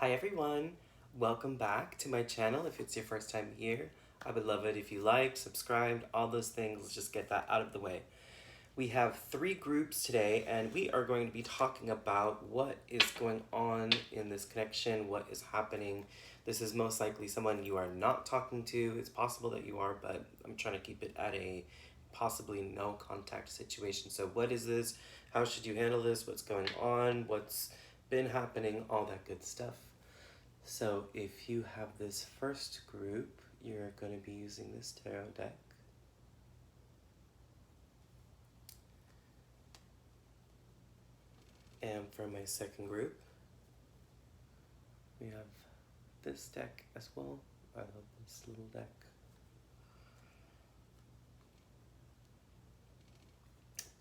Hi everyone, welcome back to my channel. If it's your first time here, I would love it if you liked, subscribed, all those things. Let's just get that out of the way. We have 3 groups today and we are going to be talking about what is going on in this connection, what is happening. This is most likely someone you are not talking to. It's possible that you are, but I'm trying to keep it at a possibly no contact situation. So what is this? How should you handle this? What's going on? What's been happening? All that good stuff. So if you have this first group, you're going to be using this tarot deck. And for my second group, we have this deck as well. I love this little deck.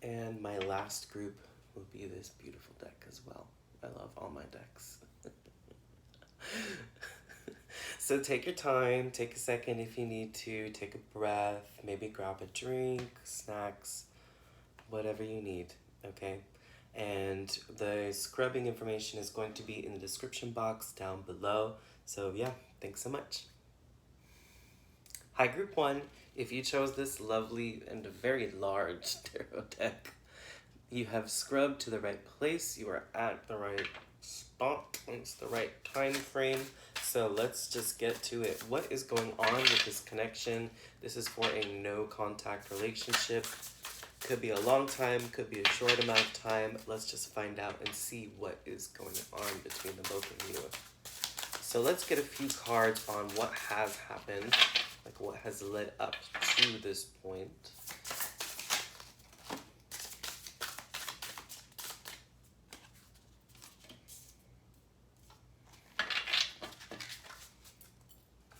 And my last group will be this beautiful deck as well. I love all my decks. So take your time, take a second if you need to, take a breath, maybe grab a drink, snacks, whatever you need, okay? And the scrubbing information is going to be in the description box down below. So yeah, thanks so much. Hi group 1, if you chose this lovely and very large tarot deck, you have scrubbed to the right place, you are at the right spot, it's the right time frame. So let's just get to it. What is going on with this connection? This is for a no contact relationship. Could be a long time, could be a short amount of time. Let's just find out and see what is going on between the both of you. So let's get a few cards on what has happened, like what has led up to this point.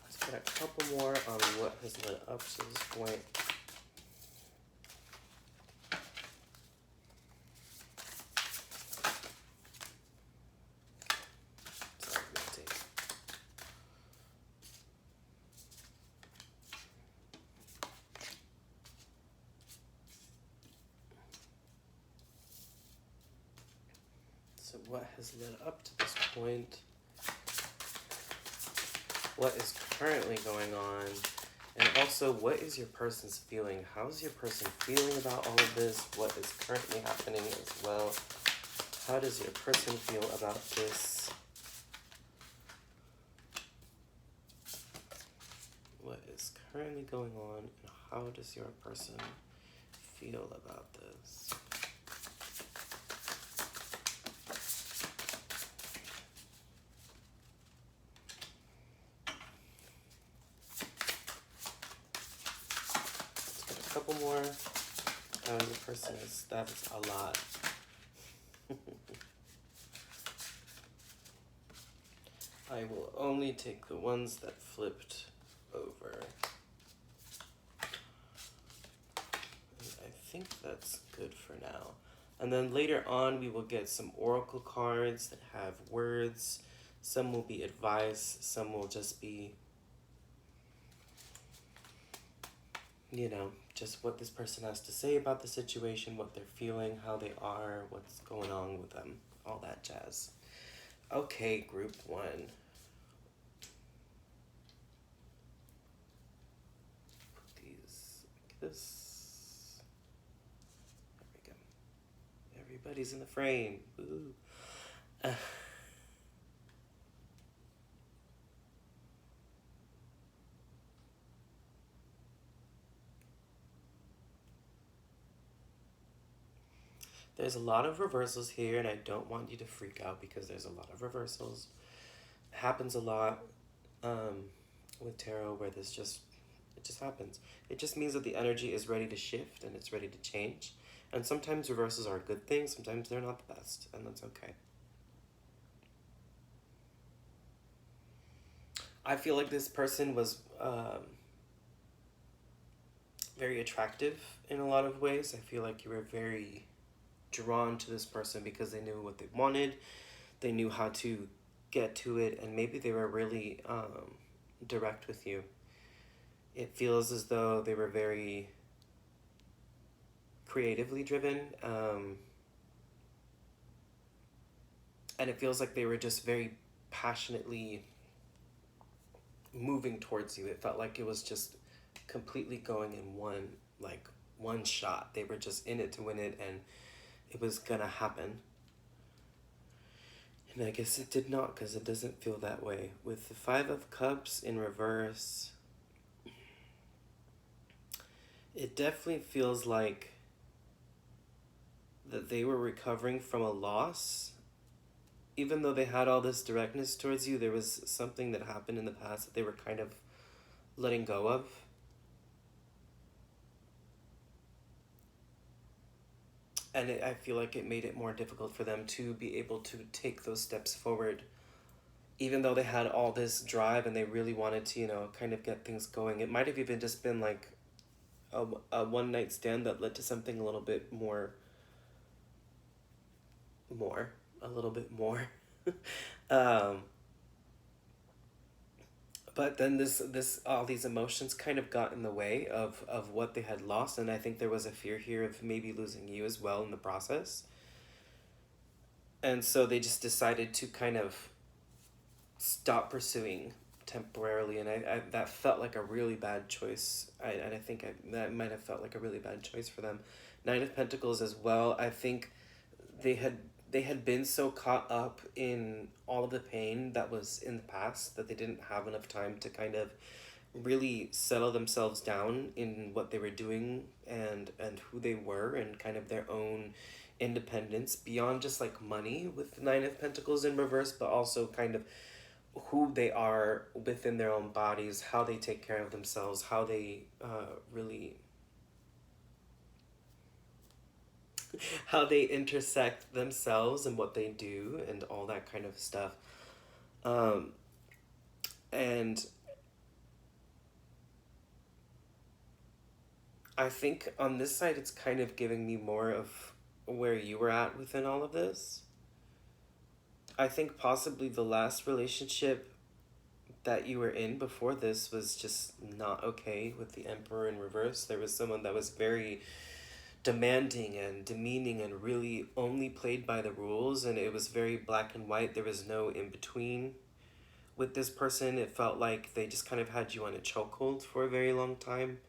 Let's get a couple more on what has led up to this point. So what has led up to this point? What is currently going on? And also, what is your person's feeling? How is your person feeling about all of this? What is currently happening as well? How does your person feel about this? What is currently going on, and how does your person feel about this? Couple more. How the person is, that's a lot. I will only take the ones that flipped over. And I think that's good for now. And then later on we will get some oracle cards that have words. Some will be advice, some will just be, you know, just what this person has to say about the situation, what they're feeling, how they are, what's going on with them, all that jazz. Okay, group 1. Put these like this. There we go. Everybody's in the frame. Ooh. There's a lot of reversals here, and I don't want you to freak out because there's a lot of reversals. It happens a lot with tarot where it just happens. It just means that the energy is ready to shift and it's ready to change. And sometimes reversals are a good thing, sometimes they're not the best, and that's okay. I feel like this person was very attractive in a lot of ways. I feel like you were very drawn to this person because they knew what they wanted, they knew how to get to it, and maybe they were really direct with you. It feels as though they were very creatively driven, and it feels like they were just very passionately moving towards you. It felt like it was just completely going in one shot. They were just in it to win it, and it was gonna happen. And I guess it did not, because it doesn't feel that way. With the Five of Cups in reverse, it definitely feels like that they were recovering from a loss. Even though they had all this directness towards you, there was something that happened in the past that they were kind of letting go of. And I feel like it made it more difficult for them to be able to take those steps forward. Even though they had all this drive and they really wanted to, kind of get things going. It might have even just been like a one-night stand that led to something a little bit more. A little bit more. But then this all these emotions kind of got in the way of what they had lost, and I think there was a fear here of maybe losing you as well in the process. And so they just decided to kind of stop pursuing temporarily, and I that felt like a really bad choice. I think that might have felt like a really bad choice for them. Nine of Pentacles as well. I think they had been so caught up in all of the pain that was in the past that they didn't have enough time to kind of really settle themselves down in what they were doing and who they were and kind of their own independence beyond just like money with Nine of Pentacles in reverse, but also kind of who they are within their own bodies, how they take care of themselves, how they really how they intersect themselves and what they do and all that kind of stuff. And I think on this side, it's kind of giving me more of where you were at within all of this. I think possibly the last relationship that you were in before this was just not okay with the Emperor in reverse. There was someone that was very demanding and demeaning and really only played by the rules, and it was very black and white. There was no in between with this person. It felt like they just kind of had you on a chokehold for a very long time.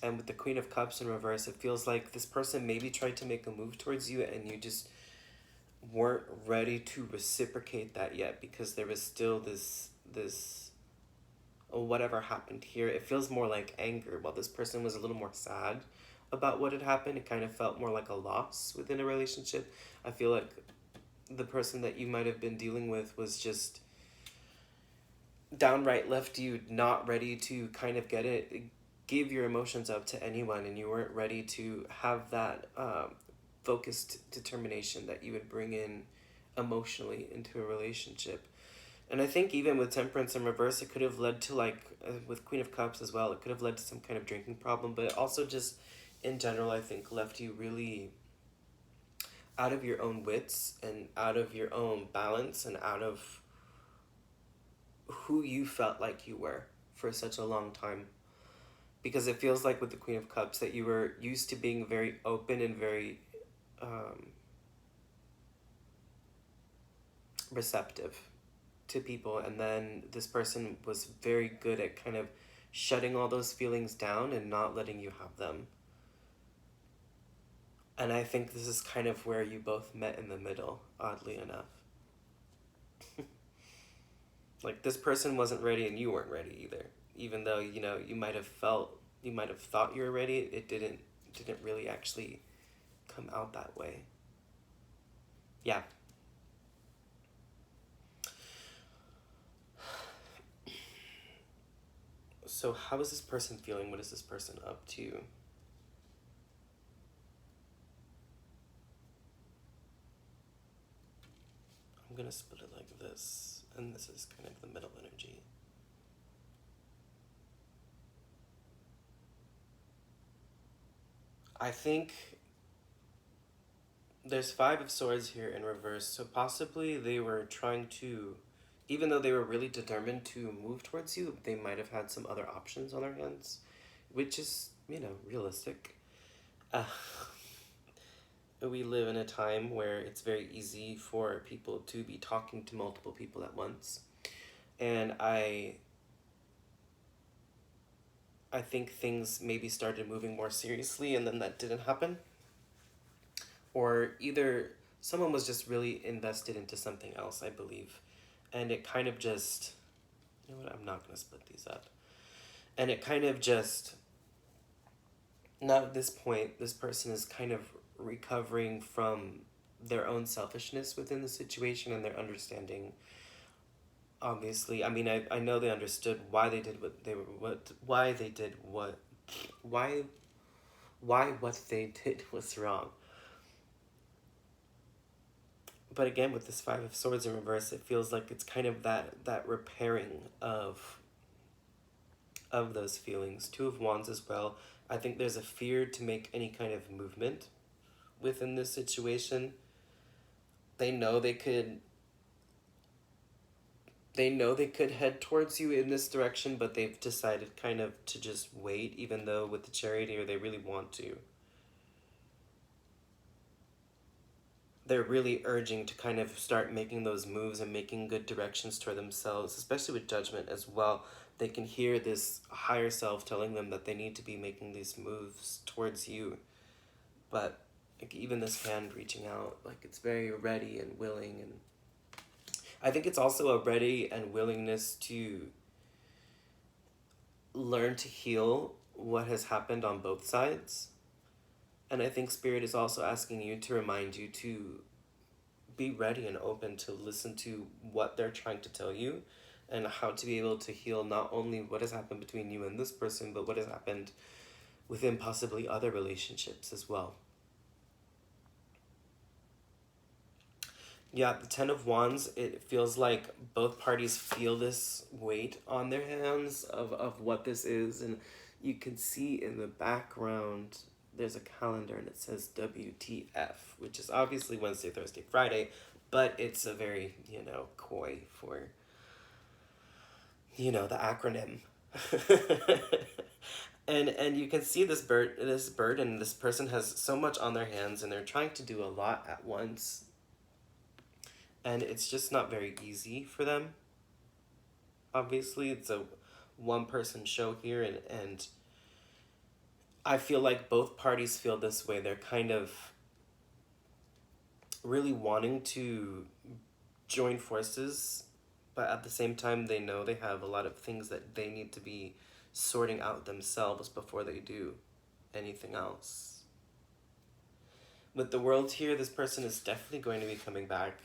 And with the Queen of Cups in reverse, it feels like this person maybe tried to make a move towards you and you just weren't ready to reciprocate that yet, because there was still this whatever happened here. It feels more like anger, while this person was a little more sad about what had happened. It kind of felt more like a loss within a relationship. I feel like the person that you might have been dealing with was just downright left you not ready to kind of give your emotions up to anyone, and you weren't ready to have that focused determination that you would bring in emotionally into a relationship. And I think even with Temperance in reverse, it could have led to with Queen of Cups as well, it could have led to some kind of drinking problem, but it also just in general, I think, left you really out of your own wits and out of your own balance and out of who you felt like you were for such a long time. Because it feels like with the Queen of Cups that you were used to being very open and very receptive to people, and then this person was very good at kind of shutting all those feelings down and not letting you have them. And I think this is kind of where you both met in the middle, oddly enough. Like, this person wasn't ready and you weren't ready either. Even though, you might have thought you were ready, it didn't really actually come out that way. Yeah. So how is this person feeling? What is this person up to? I'm going to split it like this, and this is kind of the middle energy. I think there's Five of Swords here in reverse, so possibly they were trying to, even though they were really determined to move towards you, they might have had some other options on their hands, which is, realistic. we live in a time where it's very easy for people to be talking to multiple people at once. And I think things maybe started moving more seriously and then that didn't happen. Or either someone was just really invested into something else, I believe. And it kind of just, you know what, I'm not going to split these up. And it kind of just, now at this point, this person is kind of recovering from their own selfishness within the situation and their understanding. Obviously, I mean, I know they understood why they did what they were, why they did what, why what they did was wrong. But again, with this Five of Swords in reverse, it feels like it's kind of that repairing of those feelings. Two of Wands as well. I think there's a fear to make any kind of movement within this situation. They know they could head towards you in this direction, but they've decided kind of to just wait, even though with the Chariot here they really want to. They're really urging to kind of start making those moves and making good directions toward themselves, especially with Judgment as well. They can hear this higher self telling them that they need to be making these moves towards you. But like, even this hand reaching out, like, it's very ready and willing. And I think it's also a ready and willingness to learn to heal what has happened on both sides. And I think Spirit is also asking you to remind you to be ready and open to listen to what they're trying to tell you and how to be able to heal not only what has happened between you and this person, but what has happened within possibly other relationships as well. Yeah, the Ten of Wands, it feels like both parties feel this weight on their hands of what this is. And you can see in the background, there's a calendar and it says WTF, which is obviously Wednesday, Thursday, Friday, but it's a very, coy for, the acronym. And you can see this burden. This person has so much on their hands and they're trying to do a lot at once. And it's just not very easy for them. Obviously, it's a one-person show here, and I feel like both parties feel this way. They're kind of really wanting to join forces, but at the same time, they know they have a lot of things that they need to be sorting out themselves before they do anything else. With the World here, this person is definitely going to be coming back.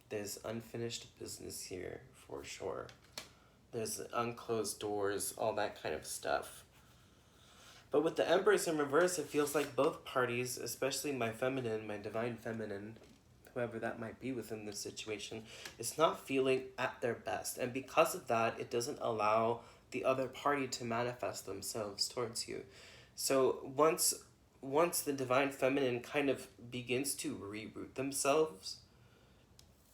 There's unfinished business here, for sure. There's unclosed doors, all that kind of stuff. But with the Empress in reverse, it feels like both parties, especially my feminine, my divine feminine, whoever that might be within this situation, is not feeling at their best. And because of that, it doesn't allow the other party to manifest themselves towards you. So once the divine feminine kind of begins to reroot themselves,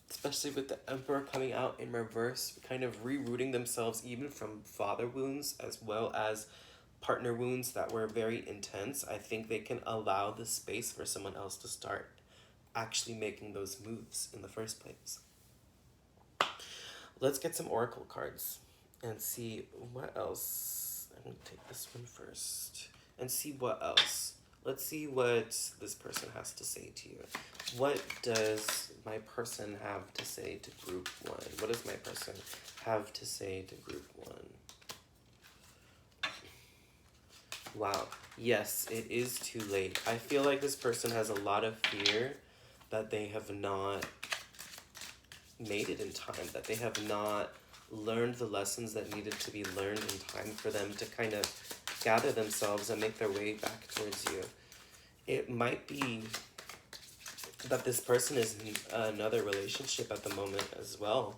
especially with the Emperor coming out in reverse, kind of rerouting themselves even from father wounds as well as partner wounds that were very intense, I think they can allow the space for someone else to start actually making those moves in the first place. Let's get some oracle cards and see what else. I'm going to take this one first and see what else. Let's see what this person has to say to you. What does my person have to say to group one? What does my person have to say to group one? Wow. Yes, it is too late. I feel like this person has a lot of fear that they have not made it in time, that they have not learned the lessons that needed to be learned in time for them to kind of gather themselves and make their way back towards you. It might be that this person is in another relationship at the moment as well.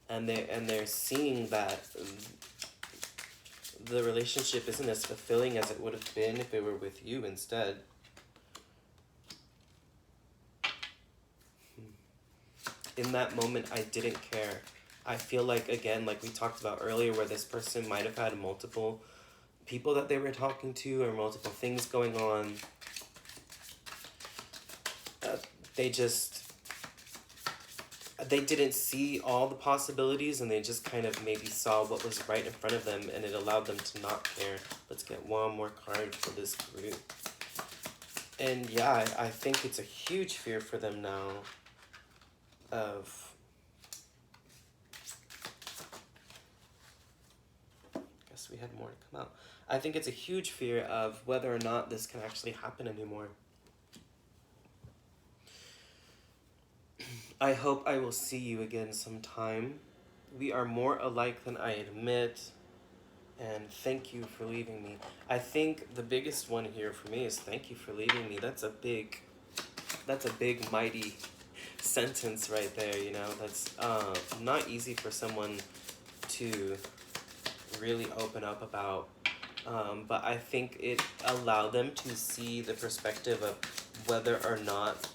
And they're seeing that the relationship isn't as fulfilling as it would have been if it were with you instead. In that moment, I didn't care. I feel like, again, like we talked about earlier, where this person might have had multiple people that they were talking to or multiple things going on. they didn't see all the possibilities, and they just kind of maybe saw what was right in front of them, and it allowed them to not care. Let's get one more card for this group. And yeah, I think it's a huge fear for them now of... Guess we had more to come out. I think it's a huge fear of whether or not this can actually happen anymore. I hope I will see you again sometime. We are more alike than I admit. And thank you for leaving me. I think the biggest one here for me is thank you for leaving me. That's a big, mighty sentence right there, you know. That's not easy for someone to really open up about. But I think it allowed them to see the perspective of whether or not,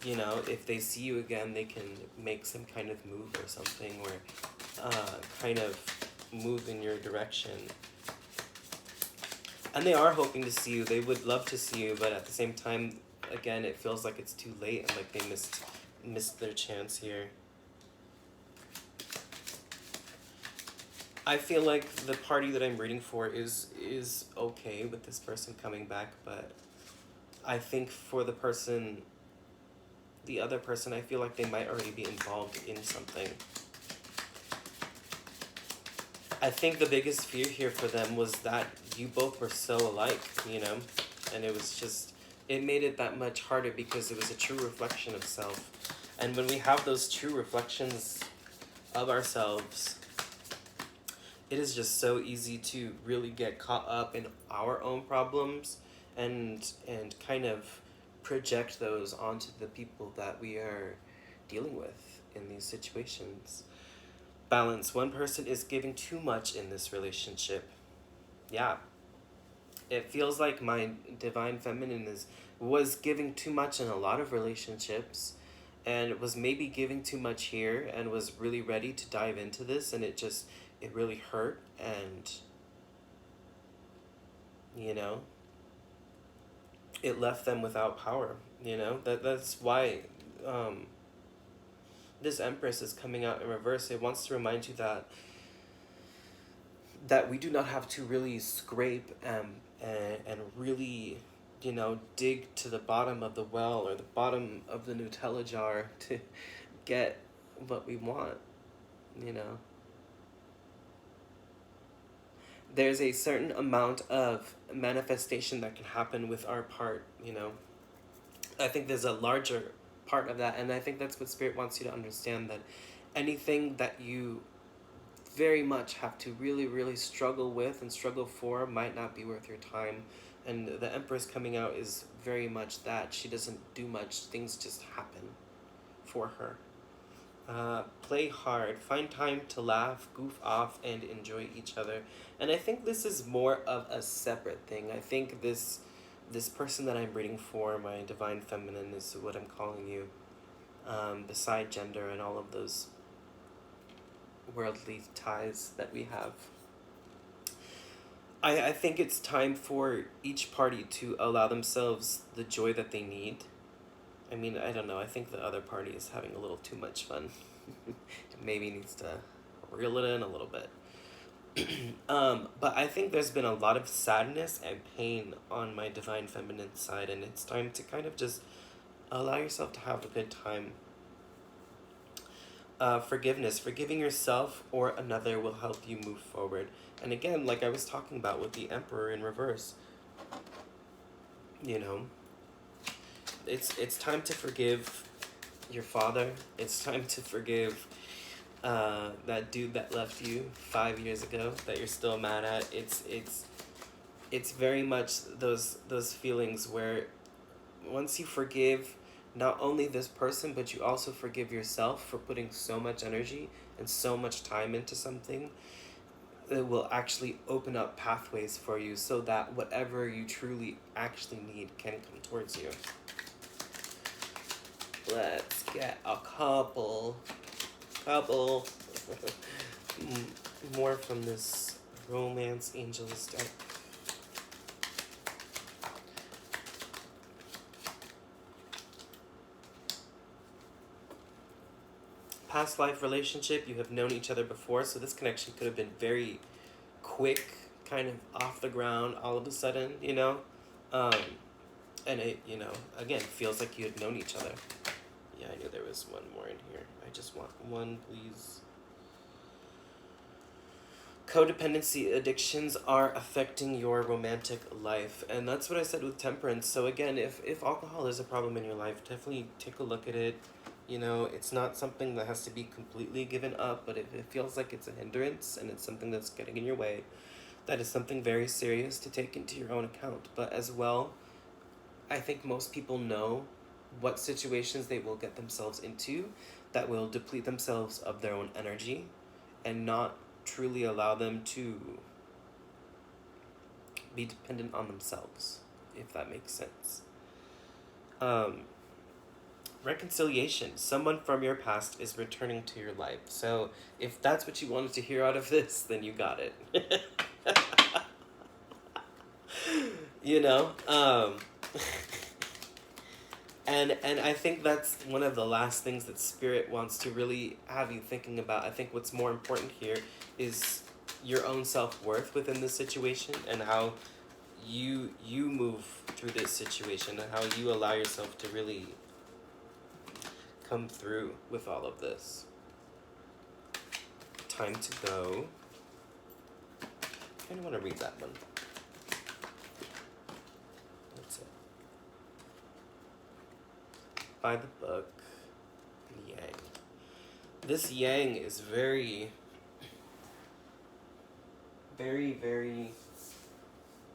you know, if they see you again, they can make some kind of move or something, or kind of move in your direction. And they are hoping to see you. They would love to see you, but at the same time, again, it feels like it's too late and like they missed their chance here. I feel like the party that I'm reading for is okay with this person coming back, but I think for the other person, I feel like they might already be involved in something. I think the biggest fear here for them was that you both were so alike, you know? And it was just, it made it that much harder because it was a true reflection of self. And when we have those true reflections of ourselves, it is just so easy to really get caught up in our own problems and kind of project those onto the people that we are dealing with in these situations. Balance. One person is giving too much in this relationship. Yeah. It feels like my divine feminine was giving too much in a lot of relationships, and was maybe giving too much here, and was really ready to dive into this, and it really hurt, and, you know, it left them without power, you know? That's why this Empress is coming out in reverse. It wants to remind you that we do not have to really scrape and really, you know, dig to the bottom of the well or the bottom of the Nutella jar to get what we want, you know. There's a certain amount of manifestation that can happen with our part, you know. I think there's a larger part of that, and I think that's what Spirit wants you to understand, that anything that you very much have to really, really struggle with and struggle for might not be worth your time. And the Empress coming out is very much that. She doesn't do much. Things just happen for her. Play hard. Find time to laugh, goof off, and enjoy each other. And I think this is more of a separate thing. I think this person that I'm reading for, my divine feminine, is what I'm calling you. Beside gender and all of those worldly ties that we have. I think it's time for each party to allow themselves the joy that they need. I mean, I don't know. I think the other party is having a little too much fun. Maybe needs to reel it in a little bit. But I think there's been a lot of sadness and pain on my divine feminine side, and it's time to kind of just allow yourself to have a good time. Forgiveness. Forgiving yourself or another will help you move forward. And again, like I was talking about with the Emperor in reverse, you know, it's time to forgive your father. It's time to forgive that dude that left you 5 years ago that you're still mad at. It's very much those feelings where once you forgive not only this person, but you also forgive yourself for putting so much energy and so much time into something, it will actually open up pathways for you so that whatever you truly actually need can come towards you. Let's get a couple more from this Romance Angels deck. past life relationship. You have known each other before, so this connection could have been very quick, kind of off the ground all of a sudden, you know? Um, and it, you know, again, feels like you had known each other. Yeah, I knew there was one more in here. I just want one, please. Codependency addictions are affecting your romantic life, and that's what I said with temperance. So again, if alcohol is a problem in your life, definitely take a look at it. You know, it's not something that has to be completely given up, but if it feels like it's a hindrance and it's something that's getting in your way, that is something very serious to take into your own account. But as well, I think most people know what situations they will get themselves into that will deplete themselves of their own energy and not truly allow them to be dependent on themselves, if that makes sense. Reconciliation. Someone from your past is returning to your life. So if that's what you wanted to hear out of this, then you got it. You know? And I think that's one of the last things that Spirit wants to really have you thinking about. I think what's more important here is your own self-worth within this situation and how you move through this situation and how you allow yourself to really come through with all of this. Time to go. I kind of want to read that one. That's it. By the book, Yang. This Yang is very, very...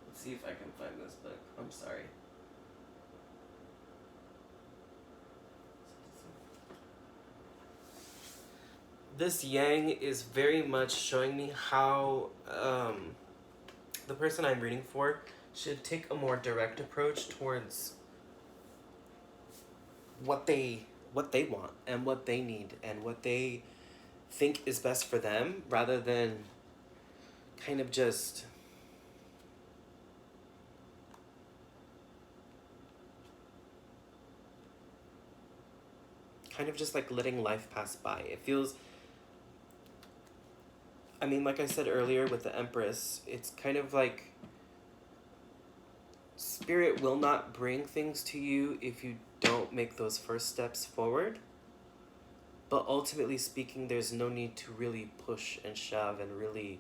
Let's see if I can find this book. I'm sorry. This Yang is very much showing me how the person I'm reading for should take a more direct approach towards what they want and what they need and what they think is best for them, rather than kind of just like letting life pass by. It feels, I mean, like I said earlier with the Empress, it's kind of like Spirit will not bring things to you if you don't make those first steps forward. But ultimately speaking, there's no need to really push and shove and really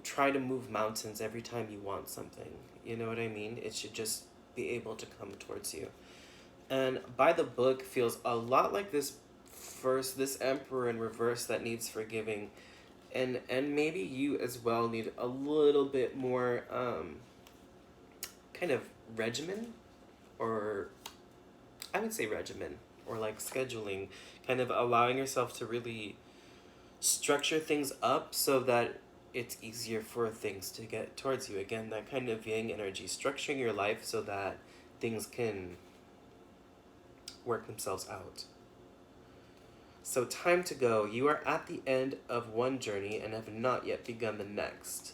try to move mountains every time you want something. You know what I mean? It should just be able to come towards you. And by the book feels a lot like this Emperor in reverse that needs forgiving. And maybe you as well need a little bit more kind of regimen, or I would say regimen, or like scheduling, kind of allowing yourself to really structure things up so that it's easier for things to get towards you. Again, that kind of Yang energy, structuring your life so that things can work themselves out. So time to go. You are at the end of one journey and have not yet begun the next.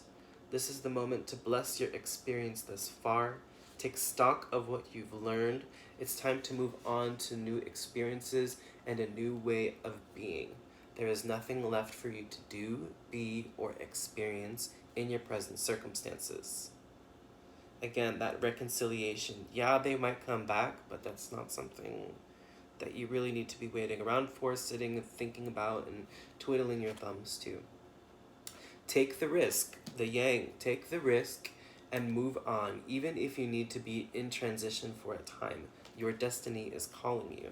This is the moment to bless your experience thus far. Take stock of what you've learned. It's time to move on to new experiences and a new way of being. There is nothing left for you to do, be, or experience in your present circumstances. Again, that reconciliation. Yeah, they might come back, but that's not something that you really need to be waiting around for, sitting and thinking about and twiddling your thumbs to. Take the risk, the Yang. Take the risk and move on, even if you need to be in transition for a time. Your destiny is calling you.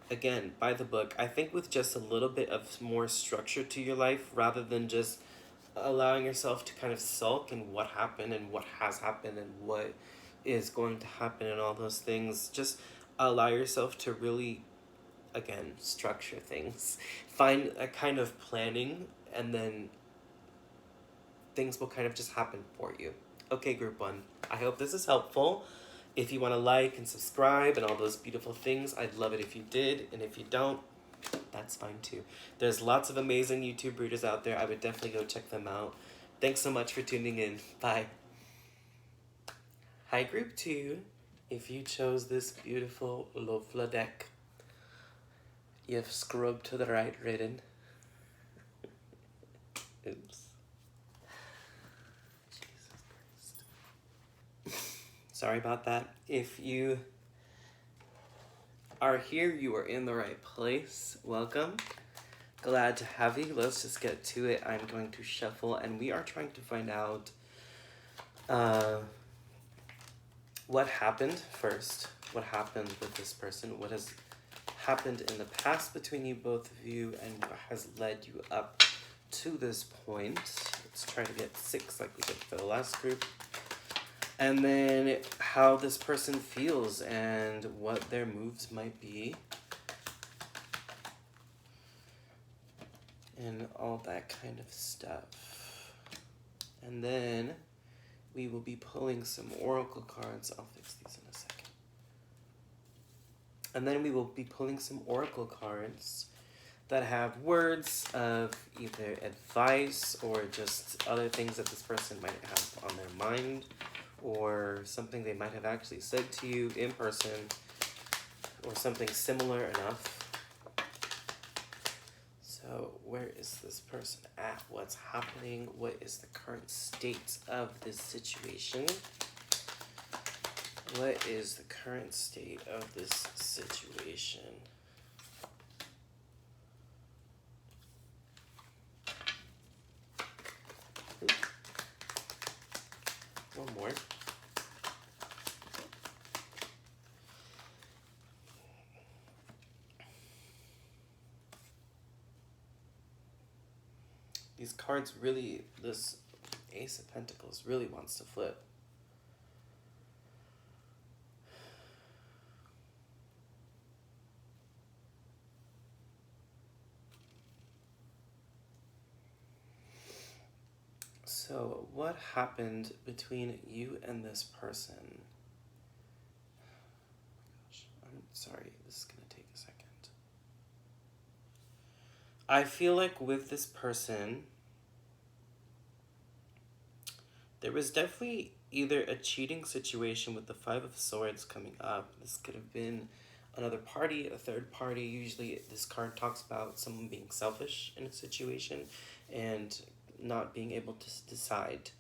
Again, by the book, I think with just a little bit of more structure to your life, rather than just allowing yourself to kind of sulk in what happened and what has happened and what is going to happen and all those things, just allow yourself to really, again, structure things. Find a kind of planning, and then things will kind of just happen for you. Okay, group one, I hope this is helpful. If you want to like and subscribe and all those beautiful things, I'd love it if you did. And if you don't, that's fine too. There's lots of amazing YouTube readers out there. I would definitely go check them out. Thanks so much for tuning in. Bye. Hi, group two. If you chose this beautiful Lofla deck, You've scrubbed to the right, Raiden. Oops. Jesus Christ. Sorry about that. If you are here, you are in the right place. Welcome. Glad to have you. Let's just get to it. I'm going to shuffle, and we are trying to find out what happened first. What happened with this person? What has happened in the past between you, both of you, and what has led you up to this point? Let's try to get 6 like we did for the last group. And then how this person feels and what their moves might be. And all that kind of stuff. And then we will be pulling some oracle cards. I'll fix these in a second. And then we will be pulling some oracle cards that have words of either advice or just other things that this person might have on their mind, or something they might have actually said to you in person, or something similar enough. So where is this person at? What's happening? What is the current state of this situation? What is the current state of this situation? One more. These cards really, this Ace of Pentacles really wants to flip. So what happened between you and this person? Oh my gosh, I'm sorry, this is going to take a second. I feel like with this person, there was definitely either a cheating situation with the 5 of Swords coming up. This could have been another party, a third party. Usually this card talks about someone being selfish in a situation and not being able to decide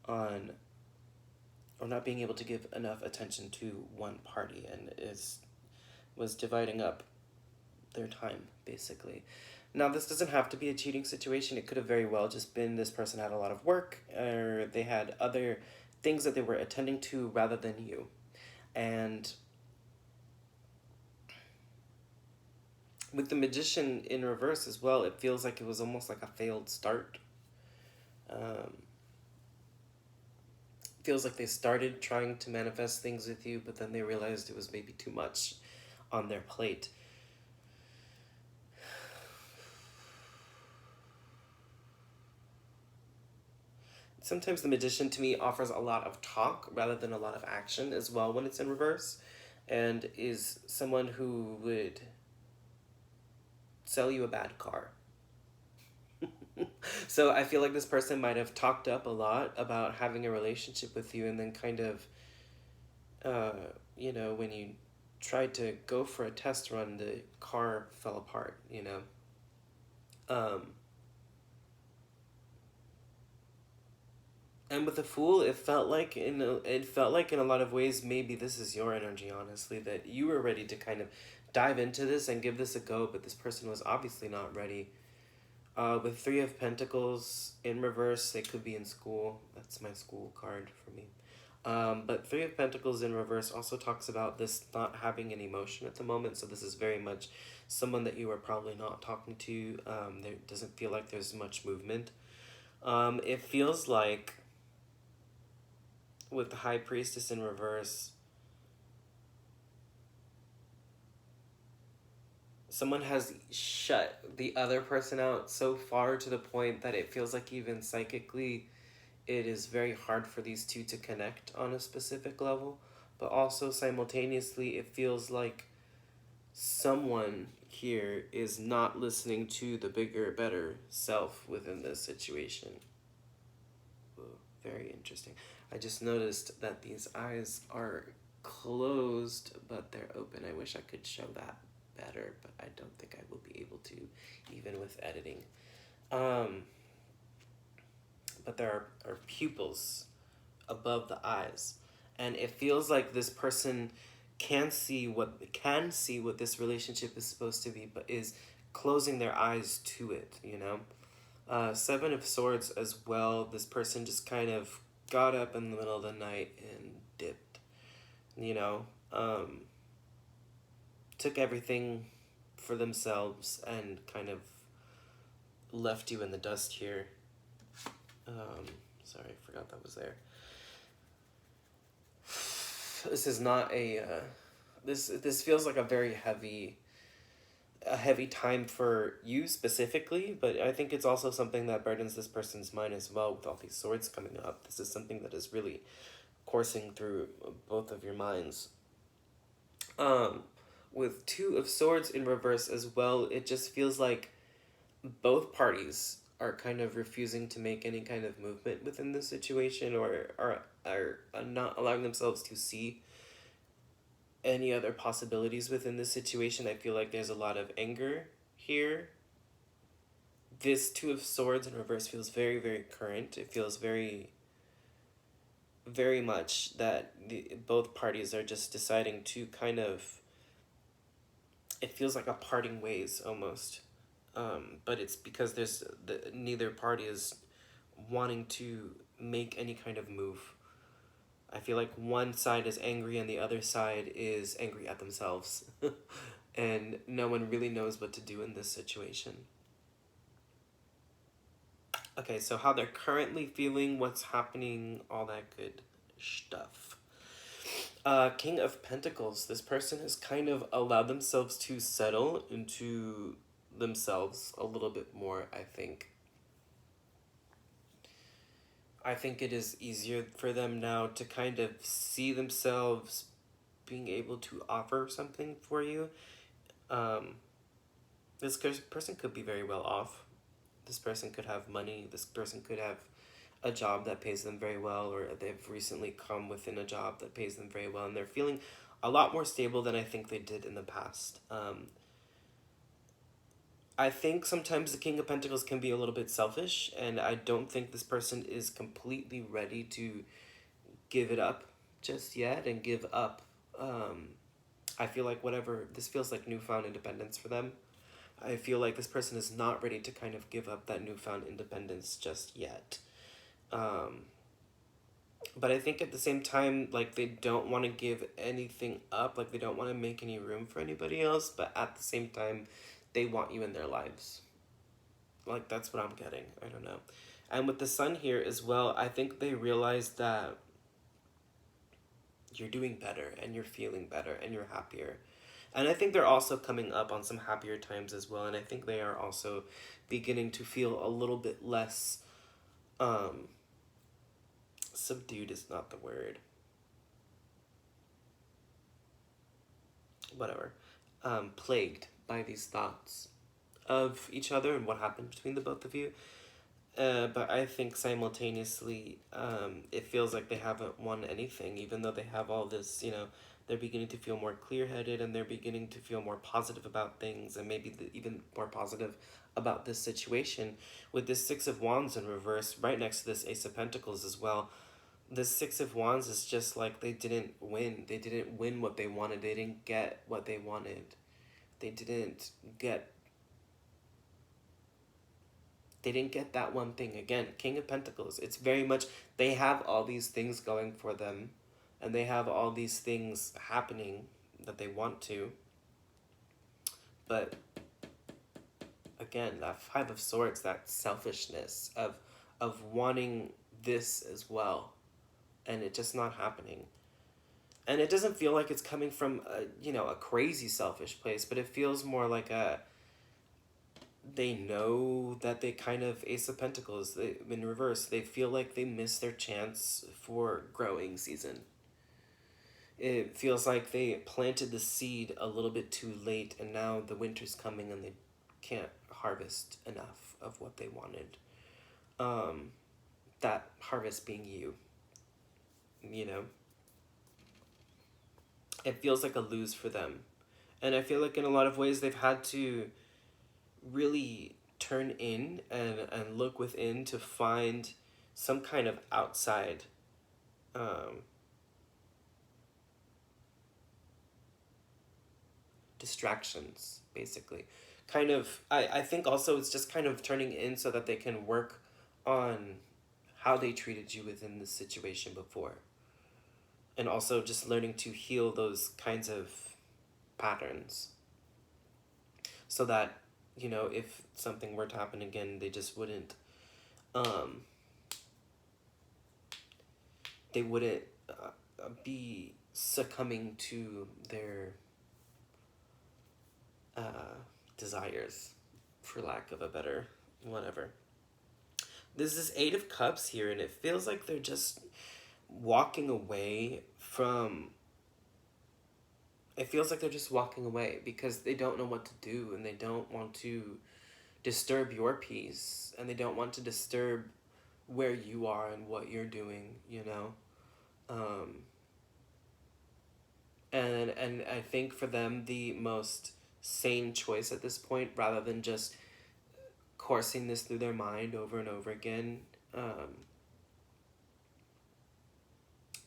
on, or not being able to give enough attention to one party, and was dividing up their time, basically. Now, this doesn't have to be a cheating situation. It could have very well just been this person had a lot of work, or they had other things that they were attending to rather than you. And with the Magician in reverse as well, it feels like it was almost like a failed start. Feels like they started trying to manifest things with you, but then they realized it was maybe too much on their plate. Sometimes the Magician to me offers a lot of talk rather than a lot of action as well when it's in reverse, and is someone who would sell you a bad car. So I feel like this person might have talked up a lot about having a relationship with you, and then kind of, when you tried to go for a test run, the car fell apart, And with the Fool, it felt like in a lot of ways, maybe this is your energy, honestly, that you were ready to kind of dive into this and give this a go, but this person was obviously not ready. With 3 of Pentacles in reverse, they could be in school. That's my school card for me. But 3 of Pentacles in reverse also talks about this not having any emotion at the moment, so this is very much someone that you are probably not talking to. There doesn't feel like there's much movement. It feels like with the High Priestess in reverse, someone has shut the other person out so far to the point that it feels like even psychically it is very hard for these two to connect on a specific level. But also simultaneously, it feels like someone here is not listening to the bigger, better self within this situation. Ooh, very interesting. I just noticed that these eyes are closed, but they're open. I wish I could show that. better, but I don't think I will be able to, even with editing. But there are pupils above the eyes, and it feels like this person can see what this relationship is supposed to be, but is closing their eyes to it, you know. Seven of Swords as well. This person just kind of got up in the middle of the night and dipped, you know. Took everything for themselves and kind of left you in the dust here. Sorry, I forgot that was there. This is not a this feels like a very heavy time for you specifically, but I think it's also something that burdens this person's mind as well with all these swords coming up. This is something that is really coursing through both of your minds. With Two of Swords in reverse as well, it just feels like both parties are kind of refusing to make any kind of movement within this situation, or are not allowing themselves to see any other possibilities within this situation. I feel like there's a lot of anger here. This Two of Swords in reverse feels very, very current. It feels very, very much that both parties are just deciding to kind of, it feels like a parting ways almost. But it's because neither party is wanting to make any kind of move. I feel like one side is angry and the other side is angry at themselves. And no one really knows what to do in this situation. Okay, so how they're currently feeling, what's happening, all that good stuff. King of Pentacles. This person has kind of allowed themselves to settle into themselves a little bit more, I think. I think it is easier for them now to kind of see themselves being able to offer something for you. This person could be very well off. This person could have money. This person could have a job that pays them very well, or they've recently come within a job that pays them very well, and they're feeling a lot more stable than I think they did in the past. I think sometimes the King of Pentacles can be a little bit selfish, and I don't think this person is completely ready to give it up just yet and give up. I feel like this feels like newfound independence for them. I feel like this person is not ready to kind of give up that newfound independence just yet. But I think at the same time, like, they don't want to give anything up, like they don't want to make any room for anybody else, but at the same time, they want you in their lives. Like, that's what I'm getting. I don't know. And with the Sun here as well, I think they realize that you're doing better and you're feeling better and you're happier. And I think they're also coming up on some happier times as well. And I think they are also beginning to feel a little bit less, subdued is not the word. Whatever. Plagued by these thoughts of each other and what happened between the both of you. But I think simultaneously, it feels like they haven't won anything, even though they have all this, they're beginning to feel more clear-headed and they're beginning to feel more positive about things, and maybe even more positive about this situation. With this Six of Wands in reverse, right next to this Ace of Pentacles as well, the Six of Wands is just like they didn't win. They didn't win what they wanted. They didn't get what they wanted. They didn't get that one thing. Again, King of Pentacles. It's very much, they have all these things going for them, and they have all these things happening that they want to. But again, that Five of Swords, that selfishness of wanting this as well, and it just not happening. And it doesn't feel like it's coming from a crazy selfish place, but it feels more like they know that they kind of, Ace of Pentacles, in reverse, they feel like they missed their chance for growing season. It feels like they planted the seed a little bit too late, and now the winter's coming and they can't harvest enough of what they wanted. That harvest being you. It feels like a lose for them. And I feel like in a lot of ways they've had to really turn in and look within to find some kind of outside distractions, basically. Kind of, I think also it's just kind of turning in so that they can work on how they treated you within the situation before. And also just learning to heal those kinds of patterns so that, you know, if something were to happen again, they just wouldn't, they wouldn't be succumbing to their desires, for lack of a better whatever. There's this Eight of Cups here, and it feels like they're just walking away from... It feels like they're just walking away because they don't know what to do, and they don't want to disturb your peace, and they don't want to disturb where you are and what you're doing, you know? And I think for them, the most sane choice at this point, rather than just coursing this through their mind over and over again,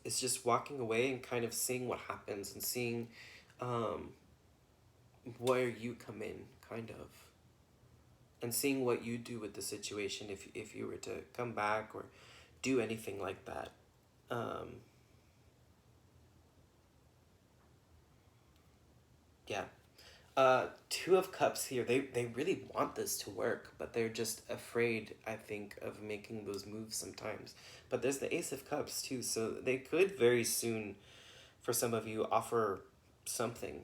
is just walking away and kind of seeing what happens and seeing where you come in, kind of. And seeing what you do with the situation if you were to come back or do anything like that. Yeah. Two of Cups here, they really want this to work, but they're just afraid, I think, of making those moves sometimes. But there's the Ace of Cups too, so they could very soon, for some of you, offer something,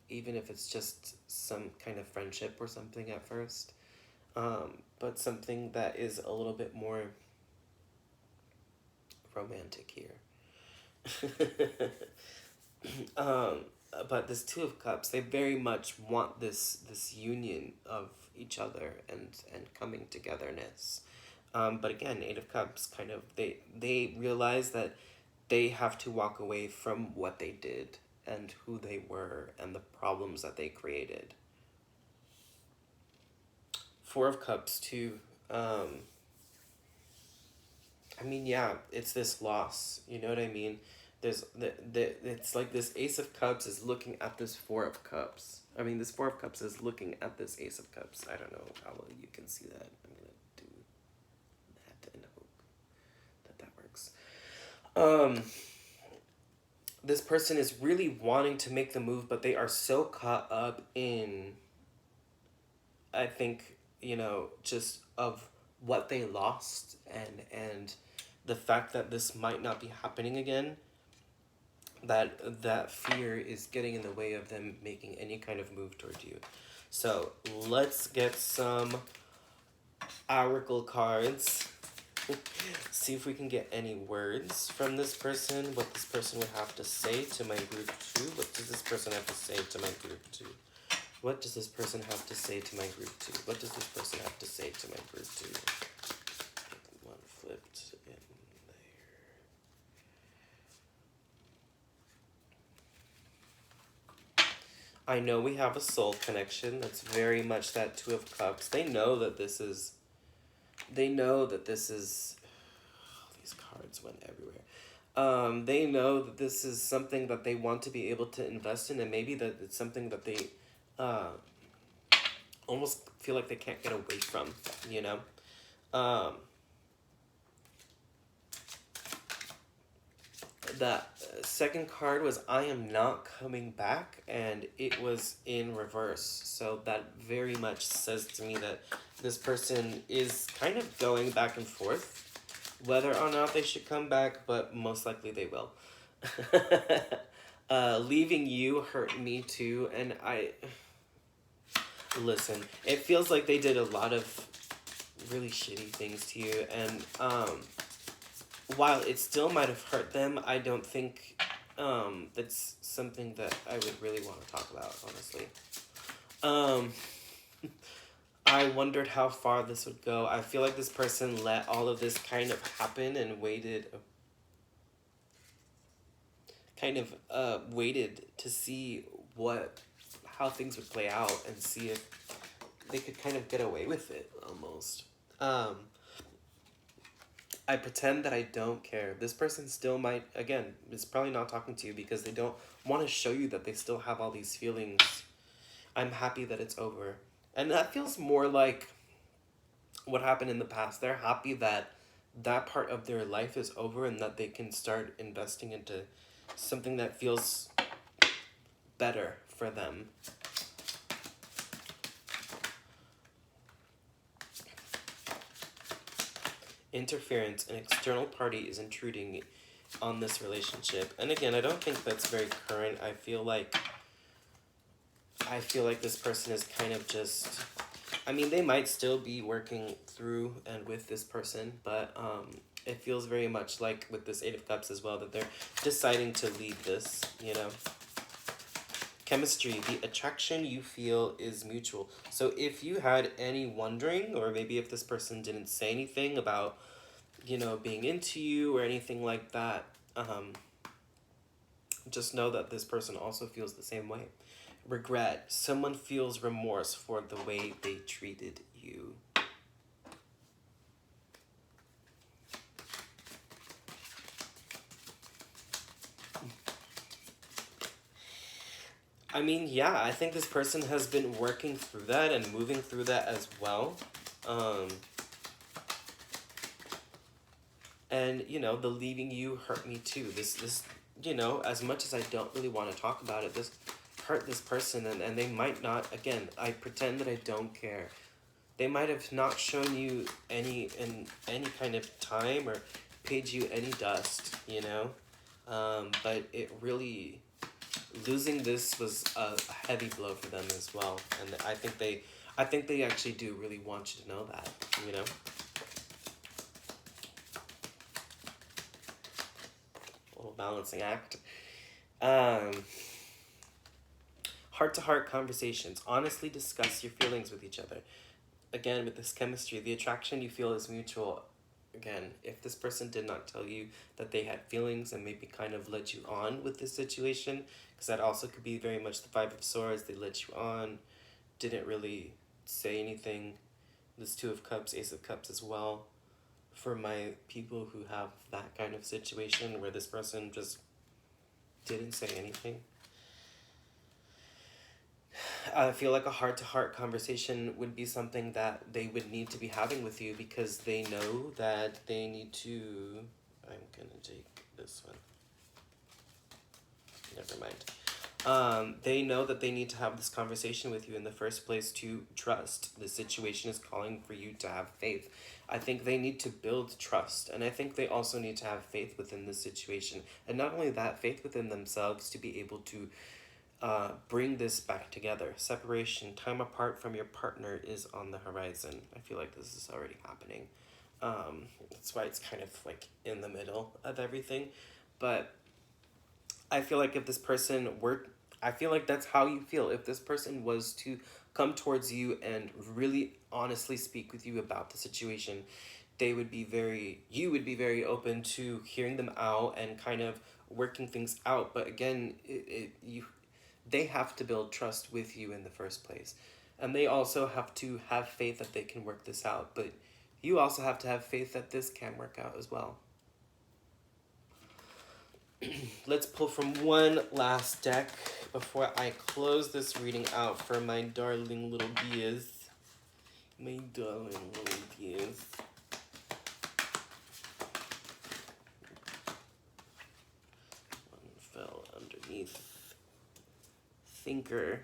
even if it's just some kind of friendship or something at first, but something that is a little bit more romantic here. But this Two of Cups, they very much want this union of each other and coming togetherness. But again, Eight of Cups, kind of, they realize that they have to walk away from what they did and who they were and the problems that they created. Four of Cups too. I mean, yeah, it's this loss. You know what I mean? There's it's like this Ace of Cups is looking at this Four of Cups. I mean, this Four of Cups is looking at this Ace of Cups. I don't know how well you can see that. I'm gonna do that and hope that works. This person is really wanting to make the move, but they are so caught up in, I think, you know, just of what they lost and the fact that this might not be happening again, that fear is getting in the way of them making any kind of move towards you. So let's get some oracle cards. See if we can get any words from this person, what this person would have to say to my group 2. What does this person have to say to my group 2? What does this person have to say to my group 2? What does this person have to say to my group 2? One flipped in there. I know we have a soul connection. That's very much that Two of Cups. They know that this is... They know that this is... Oh, these cards went everywhere. They know that this is something that they want to be able to invest in, and maybe that it's something that they almost feel like they can't get away from, you know? That second card was I am not coming back, and it was in reverse. So that very much says to me that this person is kind of going back and forth whether or not they should come back, but most likely they will. Leaving you hurt me too, and listen, it feels like they did a lot of really shitty things to you, and while it still might have hurt them, I don't think that's something that I would really want to talk about, honestly. I wondered how far this would go. I feel like this person let all of this kind of happen and waited to see what how things would play out and see if they could kind of get away with it, almost. I pretend that I don't care. This person still might, again, is probably not talking to you because they don't want to show you that they still have all these feelings. I'm happy that it's over. And that feels more like what happened in the past. They're happy that that part of their life is over and that they can start investing into something that feels better for them. Interference, an external party is intruding on this relationship. And again, I don't think that's very current. I feel like this person is kind of just, I mean, they might still be working through and with this person, but it feels very much like with this Eight of Cups as well, that they're deciding to leave this, you know. Chemistry, the attraction you feel is mutual. So if you had any wondering, or maybe if this person didn't say anything about, you know, being into you or anything like that, just know that this person also feels the same way. Regret, someone feels remorse for the way they treated you. I mean, yeah, I think this person has been working through that and moving through that as well. And, you know, the leaving you hurt me too. This, you know, as much as I don't really want to talk about it, this hurt this person, and they might not, again, I pretend that I don't care. They might have not shown you any kind of time or paid you any dust, you know? But it really, losing this was a heavy blow for them as well. And I think they actually do really want you to know that, you know? A little balancing act. Heart-to-heart conversations. Honestly discuss your feelings with each other. Again, with this chemistry, the attraction you feel is mutual. Again, if this person did not tell you that they had feelings and maybe kind of led you on with this situation, because that also could be very much the Five of Swords, they led you on, didn't really say anything. This Two of Cups, Ace of Cups as well. For my people who have that kind of situation where this person just didn't say anything. I feel like a heart-to-heart conversation would be something that they would need to be having with you because they know that they need to... I'm going to take this one. Never mind. They know that they need to have this conversation with you in the first place to trust. The situation is calling for you to have faith. I think they need to build trust, and I think they also need to have faith within this situation. And not only that, faith within themselves to be able to bring this back together. Separation, time apart from your partner is on the horizon. I feel like this is already happening. That's why it's kind of like in the middle of everything. But I feel like if this person were, I feel like that's how you feel. If this person was to come towards you and really honestly speak with you about the situation, you would be very open to hearing them out and kind of working things out. But again, they have to build trust with you in the first place. And they also have to have faith that they can work this out. But you also have to have faith that this can work out as well. Let's pull from one last deck before I close this reading out for my darling little dears. My darling little dears. One fell underneath. Thinker.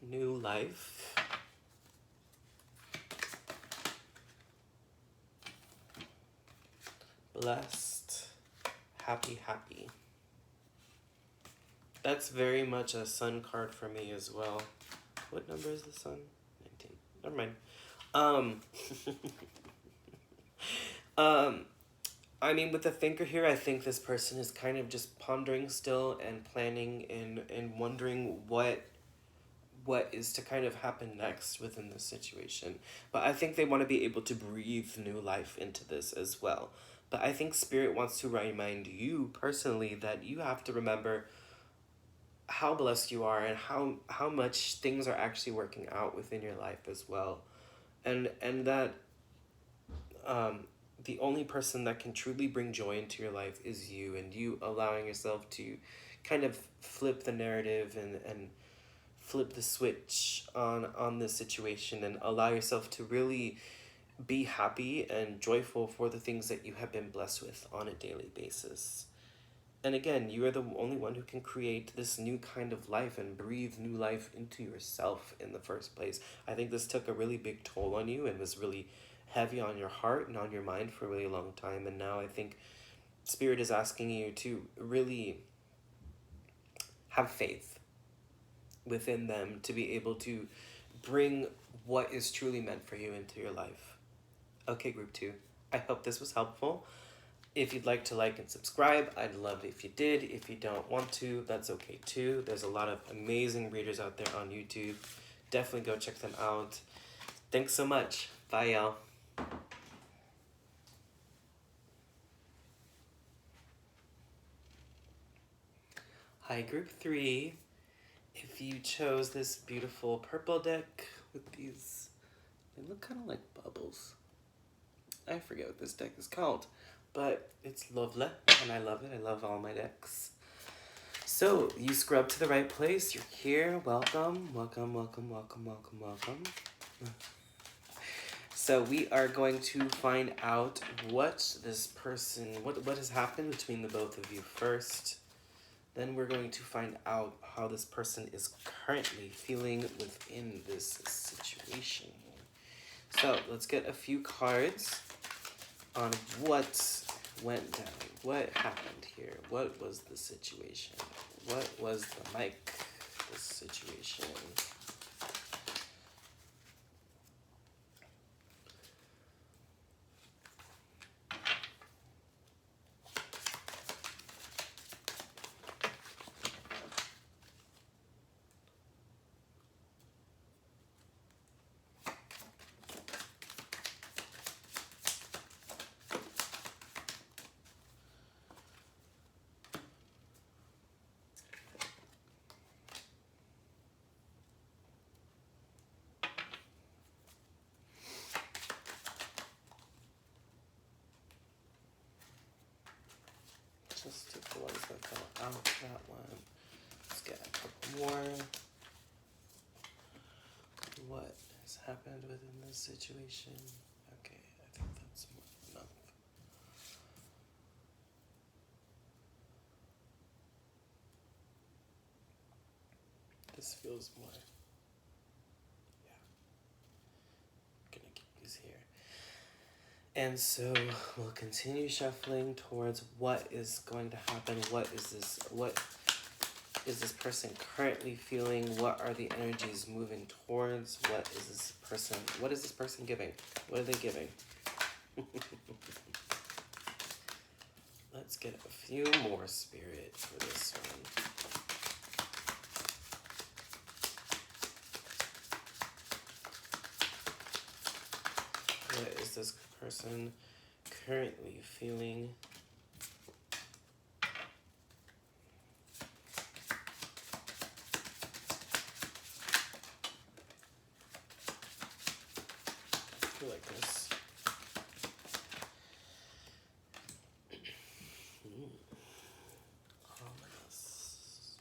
New life. Blessed. Happy, happy. That's very much a sun card for me as well. What number is the sun? 19. Never mind. I mean, with the thinker here, I think this person is kind of just pondering still and planning and wondering what is to kind of happen next within this situation. But I think they want to be able to breathe new life into this as well. But I think Spirit wants to remind you personally that you have to remember how blessed you are and how much things are actually working out within your life as well. And that um, the only person that can truly bring joy into your life is you, and you allowing yourself to kind of flip the narrative and flip the switch on this situation and allow yourself to really be happy and joyful for the things that you have been blessed with on a daily basis. And again, you are the only one who can create this new kind of life and breathe new life into yourself in the first place. I think this took a really big toll on you and was really heavy on your heart and on your mind for a really long time. And now I think Spirit is asking you to really have faith within them to be able to bring what is truly meant for you into your life. Okay, group 2. I hope this was helpful. If you'd like to like and subscribe, I'd love it if you did. If you don't want to, that's okay too. There's a lot of amazing readers out there on YouTube. Definitely go check them out. Thanks so much. Bye, y'all. Hi, group 3. If you chose this beautiful purple deck with these, they look kind of like bubbles. I forget what this deck is called, but it's lovely and I love it. I love all my decks. So you scrub to the right place. You're here. Welcome, welcome, welcome, welcome, welcome, welcome. So we are going to find out what this person, what has happened between the both of you first. Then we're going to find out how this person is currently feeling within this situation. So let's get a few cards on what went down. What happened here? What was the situation? What was the situation? Just take the ones that go out, that one. Let's get a couple more. What has happened within this situation? Okay, I think that's more enough. This feels more. Yeah. I'm gonna keep these here. And so we'll continue shuffling towards what is going to happen. What is this person currently feeling? What are the energies moving towards? What is this person giving? What are they giving? Let's get a few more spirit for this one. What is this person currently feeling? I feel like this. Ominous.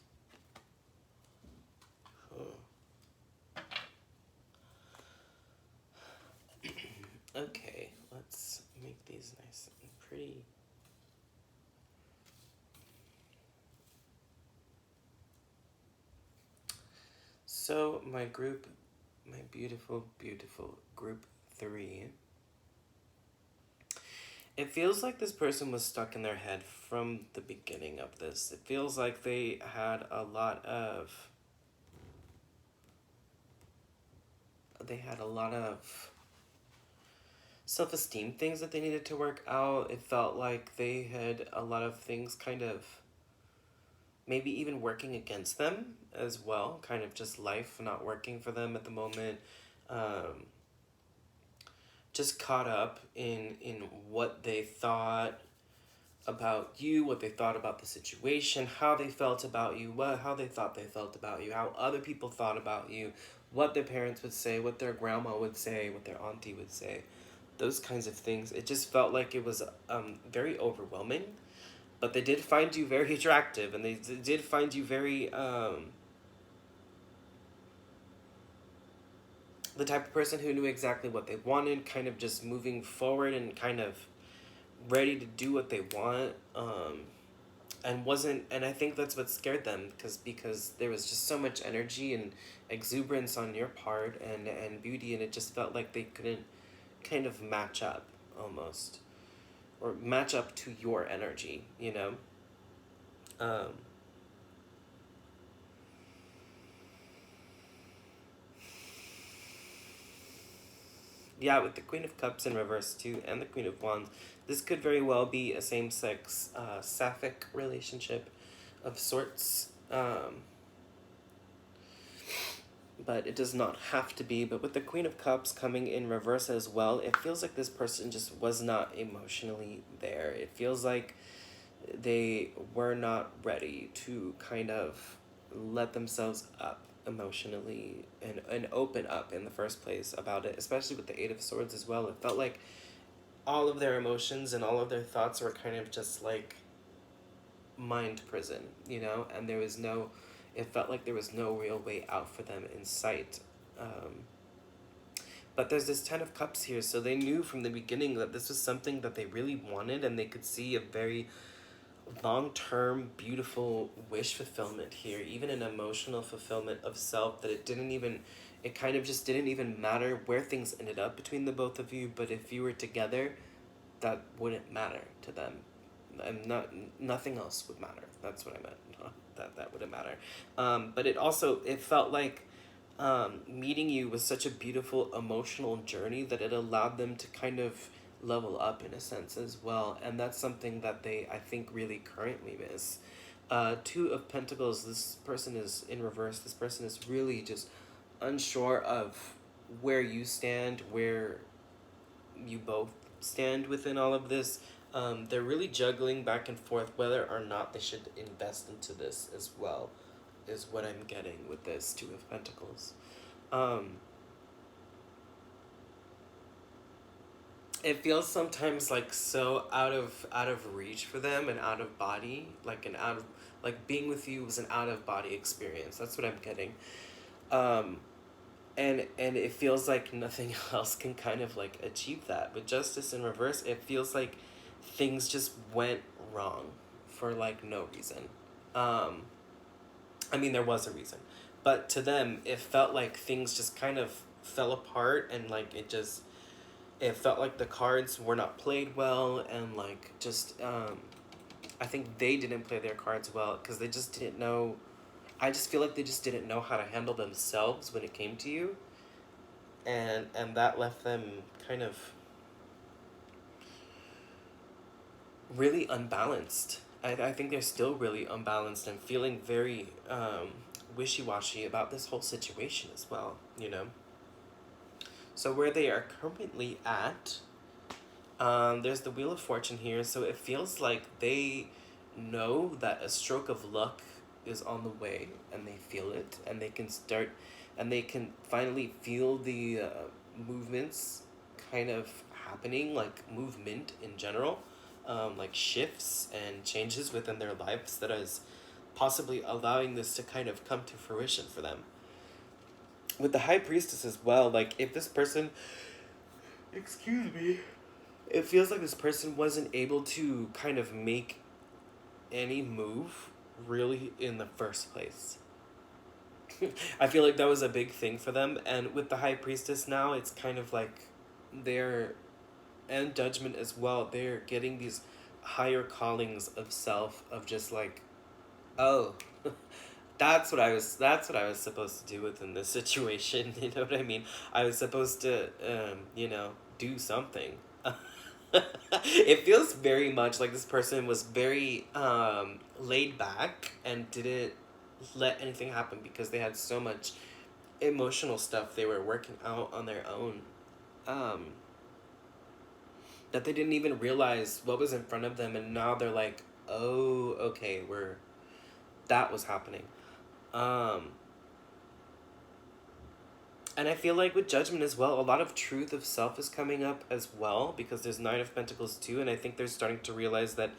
Okay, let's make these nice and pretty. So my beautiful, beautiful group 3. It feels like this person was stuck in their head from the beginning of this. It feels like they had a lot of self-esteem things that they needed to work out. It felt like they had a lot of things kind of maybe even working against them as well, kind of just life not working for them at the moment. just caught up in what they thought about you, what they thought about the situation, how they felt about you, how they thought they felt about you, how other people thought about you, what their parents would say, what their grandma would say, what their auntie would say, those kinds of things. It just felt like it was very overwhelming, but they did find you very attractive, and they did find you very the type of person who knew exactly what they wanted, kind of just moving forward and kind of ready to do what they want, and wasn't, and I think that's what scared them, because there was just so much energy and exuberance on your part, and beauty, and it just felt like they couldn't kind of match up, almost, or match up to your energy, you know. um yeah, with the Queen of Cups in reverse too, and the Queen of Wands, this could very well be a same-sex sapphic relationship of sorts. But it does not have to be. But with the Queen of Cups coming in reverse as well, it feels like this person just was not emotionally there. It feels like they were not ready to kind of let themselves up emotionally, and open up in the first place about it, especially with the Eight of Swords as well. It felt like all of their emotions and all of their thoughts were kind of just like mind prison, you know, and there was no, it felt like there was no real way out for them in sight. Um, but there's this Ten of Cups here, so they knew from the beginning that this was something that they really wanted, and they could see a very long-term, beautiful wish fulfillment here, even an emotional fulfillment of self, that it didn't even, it kind of just didn't even matter where things ended up between the both of you, but if you were together, that wouldn't matter to them, and nothing else would matter. That's what I meant. That wouldn't matter. But it also, it felt like meeting you was such a beautiful emotional journey that it allowed them to kind of level up in a sense as well, and that's something that they, I think, really currently miss. Two of Pentacles, this person is in reverse. This person is really just unsure of where you stand, where you both stand within all of this. They're really juggling back and forth whether or not they should invest into this as well, is what I'm getting with this Two of Pentacles. Um, it feels sometimes like so out of reach for them, and out of body, like an out of, like being with you was an out of body experience. That's what I'm getting. Um, and it feels like nothing else can kind of like achieve that. With Justice in reverse, it feels like things just went wrong for like no reason. um I mean, there was a reason, but to them it felt like things just kind of fell apart, and like it felt like the cards were not played well, and like just I think they didn't play their cards well, because they just didn't know. I just feel like they just didn't know how to handle themselves when it came to you, and that left them kind of really unbalanced. I think they're still really unbalanced and feeling very wishy-washy about this whole situation as well, you know. So where they are currently at, there's the Wheel of Fortune here, so it feels like they know that a stroke of luck is on the way, and they feel it, and they can finally feel the movements kind of happening, like movement in general, like shifts and changes within their lives that is possibly allowing this to kind of come to fruition for them. With the High Priestess as well, like if this person, excuse me, it feels like this person wasn't able to kind of make any move really in the first place. I feel like that was a big thing for them, and with the High Priestess now, it's kind of like they're, and Judgment as well, they're getting these higher callings of self, of just like, oh, that's what I was supposed to do within this situation. You know what I mean? I was supposed to do something. It feels very much like this person was very laid back and didn't let anything happen, because they had so much emotional stuff they were working out on their own. Um that they didn't even realize what was in front of them, and now they're like, oh, okay, that was happening. And I feel like with Judgment as well, a lot of truth of self is coming up as well, because there's Nine of Pentacles too, and I think they're starting to realize that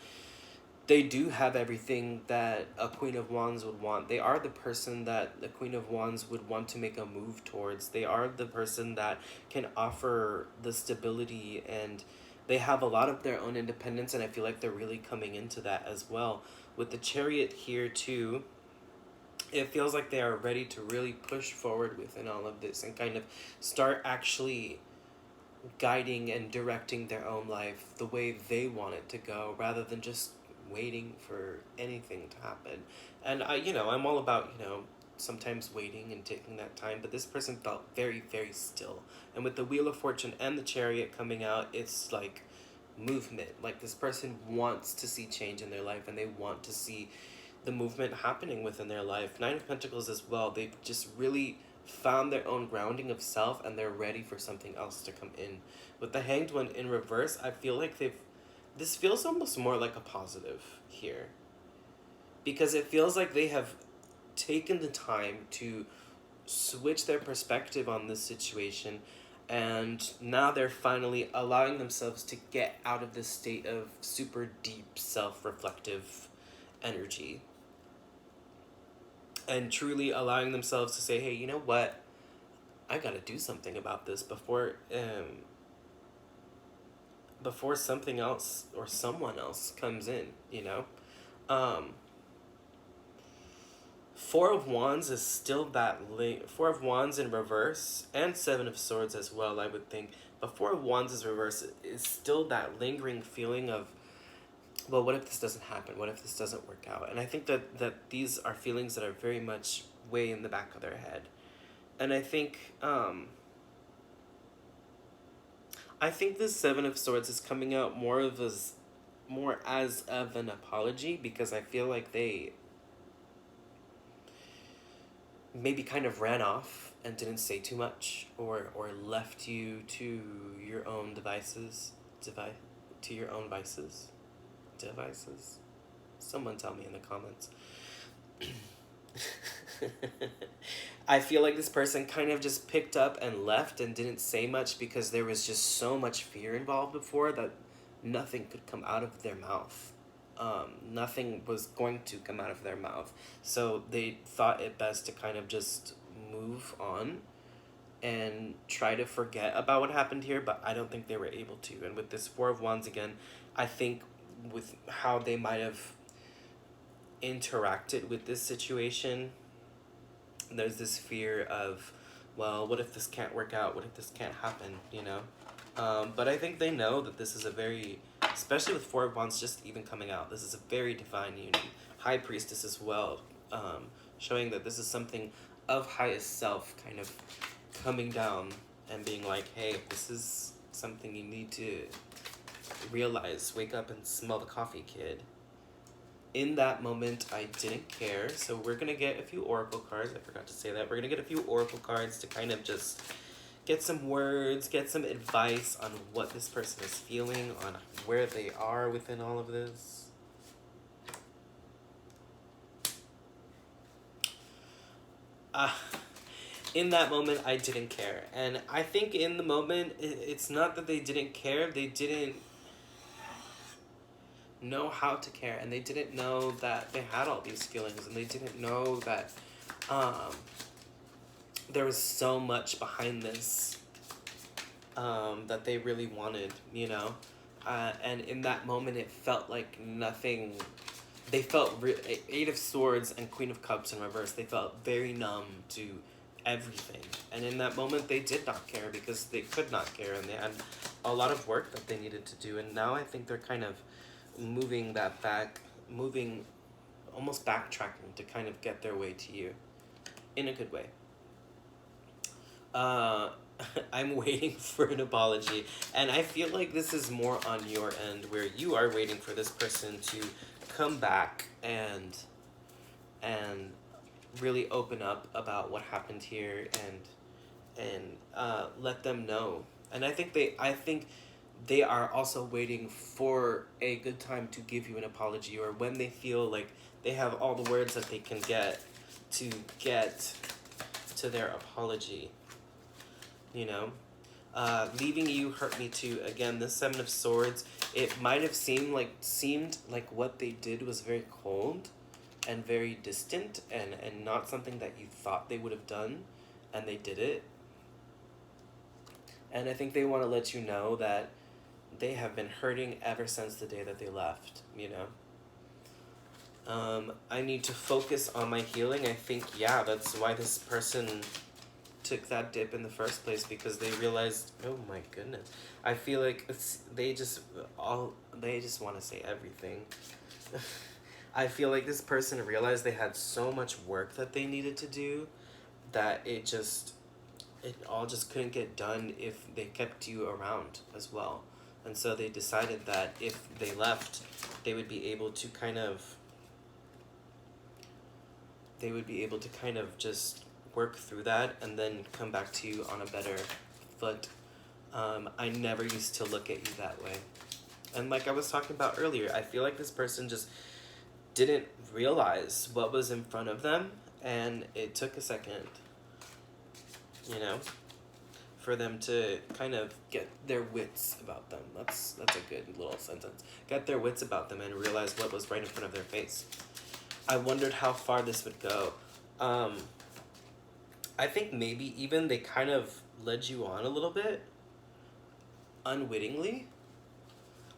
they do have everything that a Queen of Wands would want. They are the person that the Queen of Wands would want to make a move towards. They are the person that can offer the stability, and they have a lot of their own independence, and I feel like they're really coming into that as well. With the Chariot here too, it feels like they are ready to really push forward within all of this and kind of start actually guiding and directing their own life the way they want it to go, rather than just waiting for anything to happen. And I'm all about, sometimes waiting and taking that time, but this person felt very, very still. And with the Wheel of Fortune and the Chariot coming out, it's like movement. Like, this person wants to see change in their life, and they want to see the movement happening within their life. Nine of Pentacles as well, they've just really found their own grounding of self, and they're ready for something else to come in. With the Hanged One in reverse, I feel like this feels almost more like a positive here, because it feels like they have taken the time to switch their perspective on this situation, and now they're finally allowing themselves to get out of this state of super deep self-reflective energy, and truly allowing themselves to say, hey, you know what, I gotta do something about this before something else or someone else comes in, Four of Wands is still Four of Wands in reverse, and Seven of Swords as well, I would think. But Four of Wands is reverse is still that lingering feeling of, well, what if this doesn't happen? What if this doesn't work out? And I think that these are feelings that are very much way in the back of their head. And I think this Seven of Swords is coming out more as of an apology, because I feel like they maybe kind of ran off and didn't say too much, or left you to your own devices. Someone tell me in the comments. I feel like this person kind of just picked up and left and didn't say much, because there was just so much fear involved before that nothing could come out of their mouth. Nothing was going to come out of their mouth. So they thought it best to kind of just move on and try to forget about what happened here, but I don't think they were able to. And with this Four of Wands again, I think with how they might have interacted with this situation, there's this fear of, well, what if this can't work out? What if this can't happen, But I think they know that this is a very, especially with Four of Wands just even coming out, this is a very divine union. High Priestess as well, showing that this is something of highest self kind of coming down and being like, hey, this is something you need to realize. Wake up and smell the coffee, kid. In that moment, I didn't care. So we're going to get a few oracle cards. I forgot to say that. We're going to get a few oracle cards to kind of just get some words, get some advice on what this person is feeling, on where they are within all of this. In that moment, I didn't care. And I think in the moment, it's not that they didn't care. They didn't know how to care, and they didn't know that they had all these feelings, and they didn't know that there was so much behind this that they really wanted, and in that moment it felt like nothing. They felt Eight of Swords and Queen of Cups in reverse, they felt very numb to everything, and in that moment they did not care, because they could not care, and they had a lot of work that they needed to do. And now I think they're kind of almost backtracking to kind of get their way to you in a good way. I'm waiting for an apology, and I feel like this is more on your end, where you are waiting for this person to come back and really open up about what happened here, and let them know. And I think they are also waiting for a good time to give you an apology, or when they feel like they have all the words that they can get to their apology, you know. Leaving you hurt me too. Again, the Seven of Swords, it might have seemed like what they did was very cold and very distant, and not something that you thought they would have done, and they did it. And I think they want to let you know that they have been hurting ever since the day that they left, you know. I need to focus on my healing. I think, yeah, that's why this person took that dip in the first place, because they realized, oh my goodness. I feel like they just want to say everything. I feel like this person realized they had so much work that they needed to do that it all just couldn't get done if they kept you around as well. And so they decided that if they left, they would be able to kind of just work through that and then come back to you on a better foot. I never used to look at you that way. And like I was talking about earlier, I feel like this person just didn't realize what was in front of them, and it took a second, you know, for them to kind of get their wits about them. That's a good little sentence. Get their wits about them and realize what was right in front of their face. I wondered how far this would go. I think maybe even they kind of led you on a little bit, unwittingly.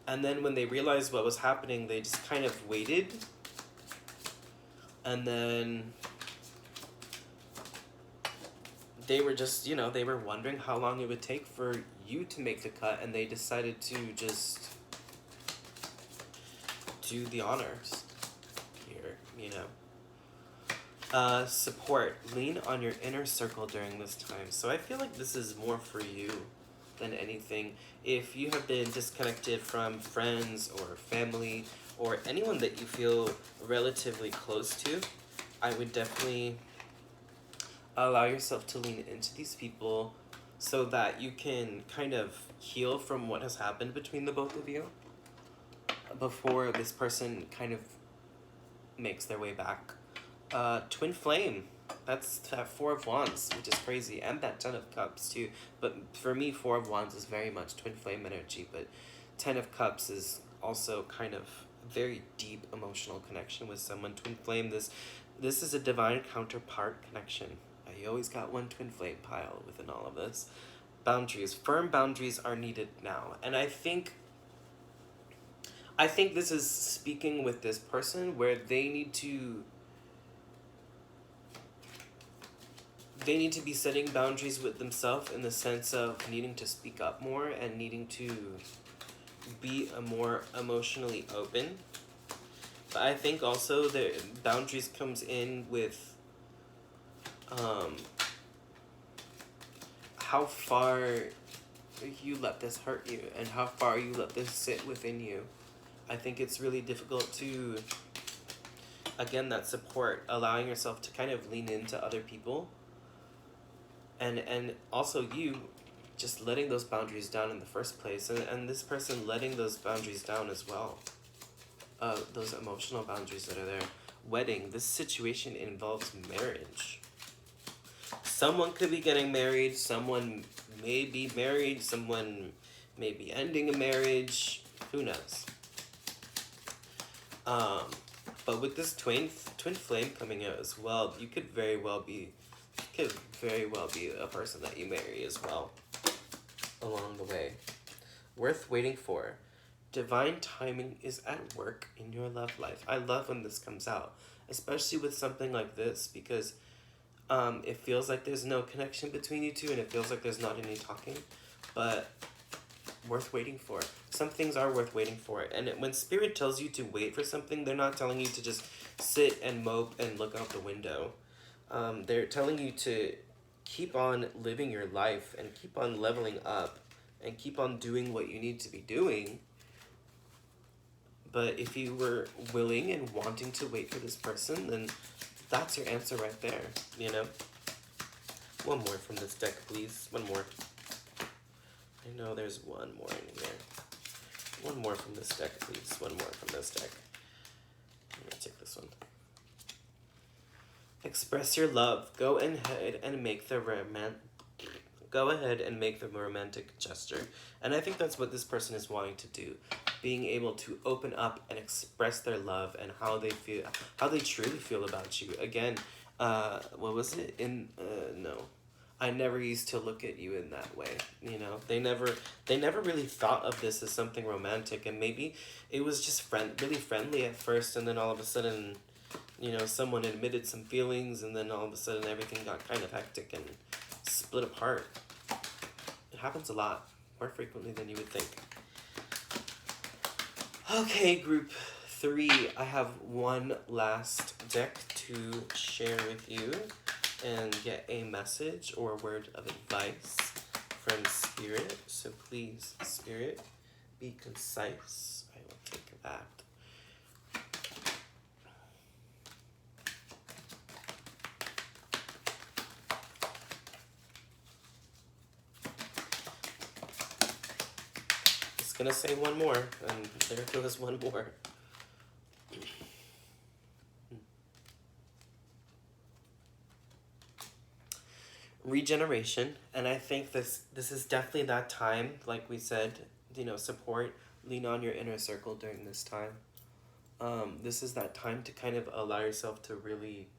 And then when they realized what was happening, they just kind of waited. And then they were just, you know, they were wondering how long it would take for you to make the cut, and they decided to just do the honors here, you know. Support. Lean on your inner circle during this time. So I feel like this is more for you than anything. If you have been disconnected from friends or family or anyone that you feel relatively close to, I would definitely allow yourself to lean into these people so that you can kind of heal from what has happened between the both of you before this person kind of makes their way back. Twin flame, that's that Four of Wands, which is crazy, and that Ten of Cups too. But for me, Four of Wands is very much twin flame energy, but Ten of Cups is also kind of very deep emotional connection with someone. Twin flame, this is a divine counterpart connection. You always got one twin flame pile within all of this. Boundaries, firm boundaries are needed now, and I think this is speaking with this person where they need to be setting boundaries with themselves, in the sense of needing to speak up more and needing to be more emotionally open. But I think also the boundaries comes in with how far you let this hurt you and how far you let this sit within you. I think it's really difficult to, again, that support, allowing yourself to kind of lean into other people. And also you just letting those boundaries down in the first place, and this person letting those boundaries down as well. Those emotional boundaries that are there. Wedding, this situation involves marriage. Someone could be getting married, someone may be married, someone may be ending a marriage, who knows. But with this twin flame coming out as well, you could very well be a person that you marry as well along the way. Worth waiting for. Divine timing is at work in your love life. I love when this comes out, especially with something like this, because it feels like there's no connection between you two, and it feels like there's not any talking, but worth waiting for. Some things are worth waiting for, and when Spirit tells you to wait for something, they're not telling you to just sit and mope and look out the window. They're telling you to keep on living your life and keep on leveling up and keep on doing what you need to be doing. But if you were willing and wanting to wait for this person, then that's your answer right there, you know? One more from this deck, please. One more. I know there's one more in here. One more from this deck, please. One more from this deck. I'm gonna take this one. Express your love. Go ahead and make the romantic gesture. And I think that's what this person is wanting to do. Being able to open up and express their love and how they feel, how they truly feel about you. Again, what was it? No. I never used to look at you in that way. You know, they never really thought of this as something romantic, and maybe it was just really friendly at first, and then all of a sudden, you know, someone admitted some feelings, and then all of a sudden everything got kind of hectic and split apart. It happens a lot, more frequently than you would think. Okay, group 3, I have one last deck to share with you and get a message or a word of advice from Spirit. So please, Spirit, be concise. I will take that. Just gonna say one more, and there goes one more. Regeneration, and I think this is definitely that time, like we said, you know, support, lean on your inner circle during this time. This is that time to kind of allow yourself to really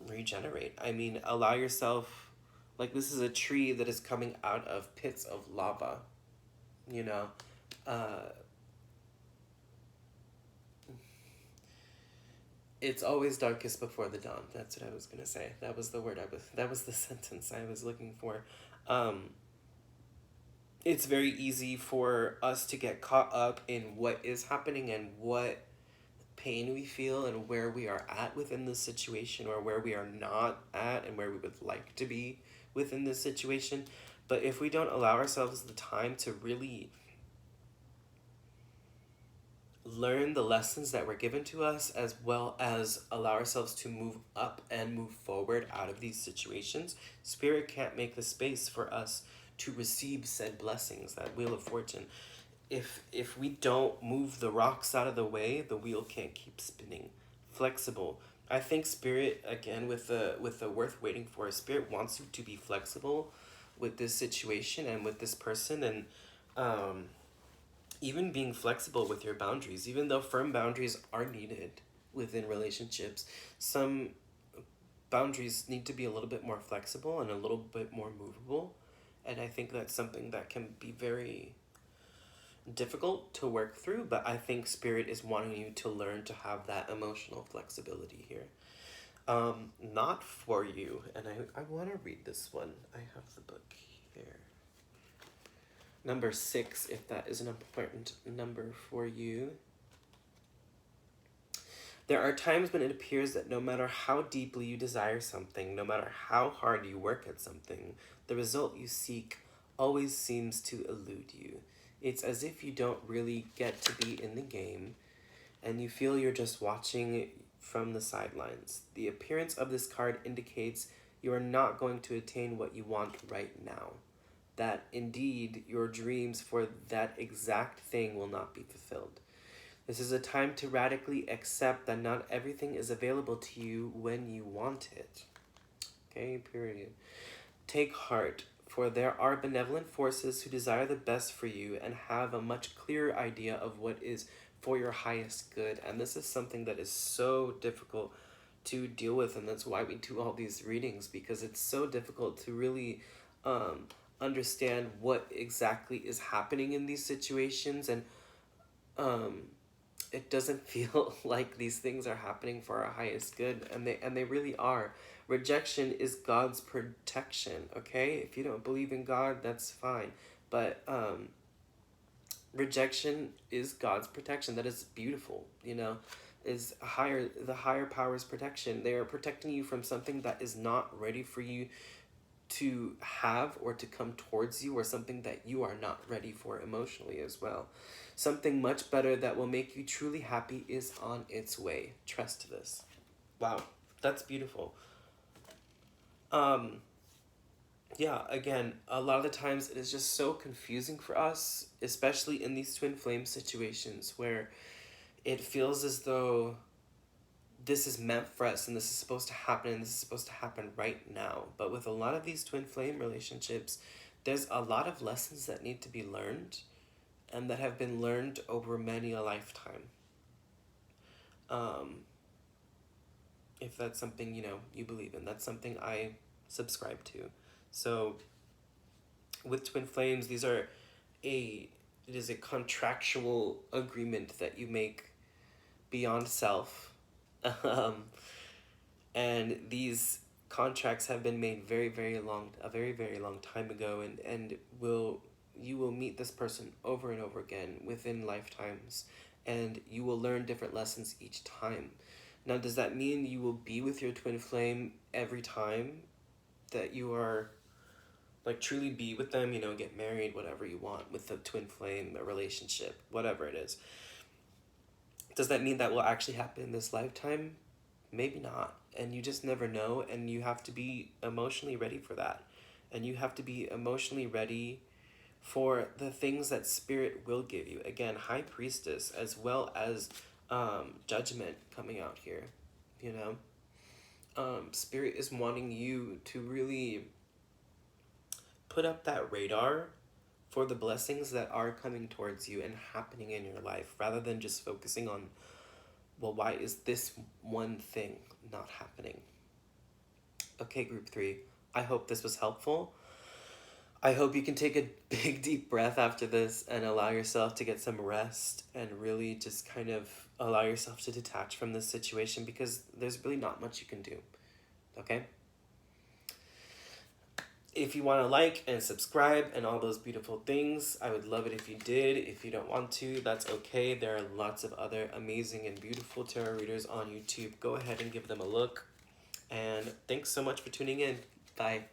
regenerate. I mean, allow yourself, like this is a tree that is coming out of pits of lava, you know. It's always darkest before the dawn. That's what I was gonna say. That was the word that was the sentence I was looking for. It's very easy for us to get caught up in what is happening and what pain we feel and where we are at within this situation, or where we are not at and where we would like to be within this situation. But if we don't allow ourselves the time to really learn the lessons that were given to us, as well as allow ourselves to move up and move forward out of these situations, Spirit can't make the space for us to receive said blessings, that wheel of fortune. If we don't move the rocks out of the way, the wheel can't keep spinning. Flexible. I think Spirit, again, with the worth waiting for, Spirit wants you to be flexible with this situation and with this person, and even being flexible with your boundaries, even though firm boundaries are needed within relationships. Some boundaries need to be a little bit more flexible and a little bit more movable. And I think that's something that can be very difficult to work through, but I think Spirit is wanting you to learn to have that emotional flexibility here. Not for you, and I want to read this one. I have the book here. Number 6, if that is an important number for you. There are times when it appears that no matter how deeply you desire something, no matter how hard you work at something, the result you seek always seems to elude you. It's as if you don't really get to be in the game, and you feel you're just watching from the sidelines. The appearance of this card indicates you are not going to attain what you want right now. That indeed your dreams for that exact thing will not be fulfilled. This is a time to radically accept that not everything is available to you when you want it. Okay, period. Take heart, for there are benevolent forces who desire the best for you and have a much clearer idea of what is for your highest good. And this is something that is so difficult to deal with, and that's why we do all these readings, because it's so difficult to really understand what exactly is happening in these situations, and it doesn't feel like these things are happening for our highest good, and they really are. Rejection is God's protection, okay? If you don't believe in God, that's fine, but rejection is God's protection. That is beautiful, you know, is the higher power's protection. They are protecting you from something that is not ready for you to have or to come towards you, or something that you are not ready for emotionally as well. Something much better that will make you truly happy is on its way. Trust this. Wow, that's beautiful. yeah, again, a lot of the times it is just so confusing for us, especially in these twin flame situations where it feels as though this is meant for us and this is supposed to happen and this is supposed to happen right now. But with a lot of these twin flame relationships, there's a lot of lessons that need to be learned and that have been learned over many a lifetime. Um, if that's something, you believe in, that's something I subscribe to. So with twin flames, it is a contractual agreement that you make beyond self. Um, and these contracts have been made a very, very long time ago, and you will meet this person over and over again within lifetimes, and you will learn different lessons each time. Now, does that mean you will be with your twin flame every time that you are, like, truly be with them, get married, whatever you want with the twin flame, a relationship, whatever it is? Does that mean that will actually happen in this lifetime? Maybe not. And you just never know, and you have to be emotionally ready for that. And you have to be emotionally ready for the things that spirit will give you. Again, high priestess as well as judgment coming out here. You know, spirit is wanting you to really put up that radar for the blessings that are coming towards you and happening in your life, rather than just focusing on, well, why is this one thing not happening? Okay, group 3, I hope this was helpful. I hope you can take a big deep breath after this and allow yourself to get some rest and really just kind of allow yourself to detach from this situation, because there's really not much you can do. Okay? If you want to like and subscribe and all those beautiful things, I would love it if you did. If you don't want to, that's okay. There are lots of other amazing and beautiful tarot readers on YouTube. Go ahead and give them a look. And thanks so much for tuning in. Bye.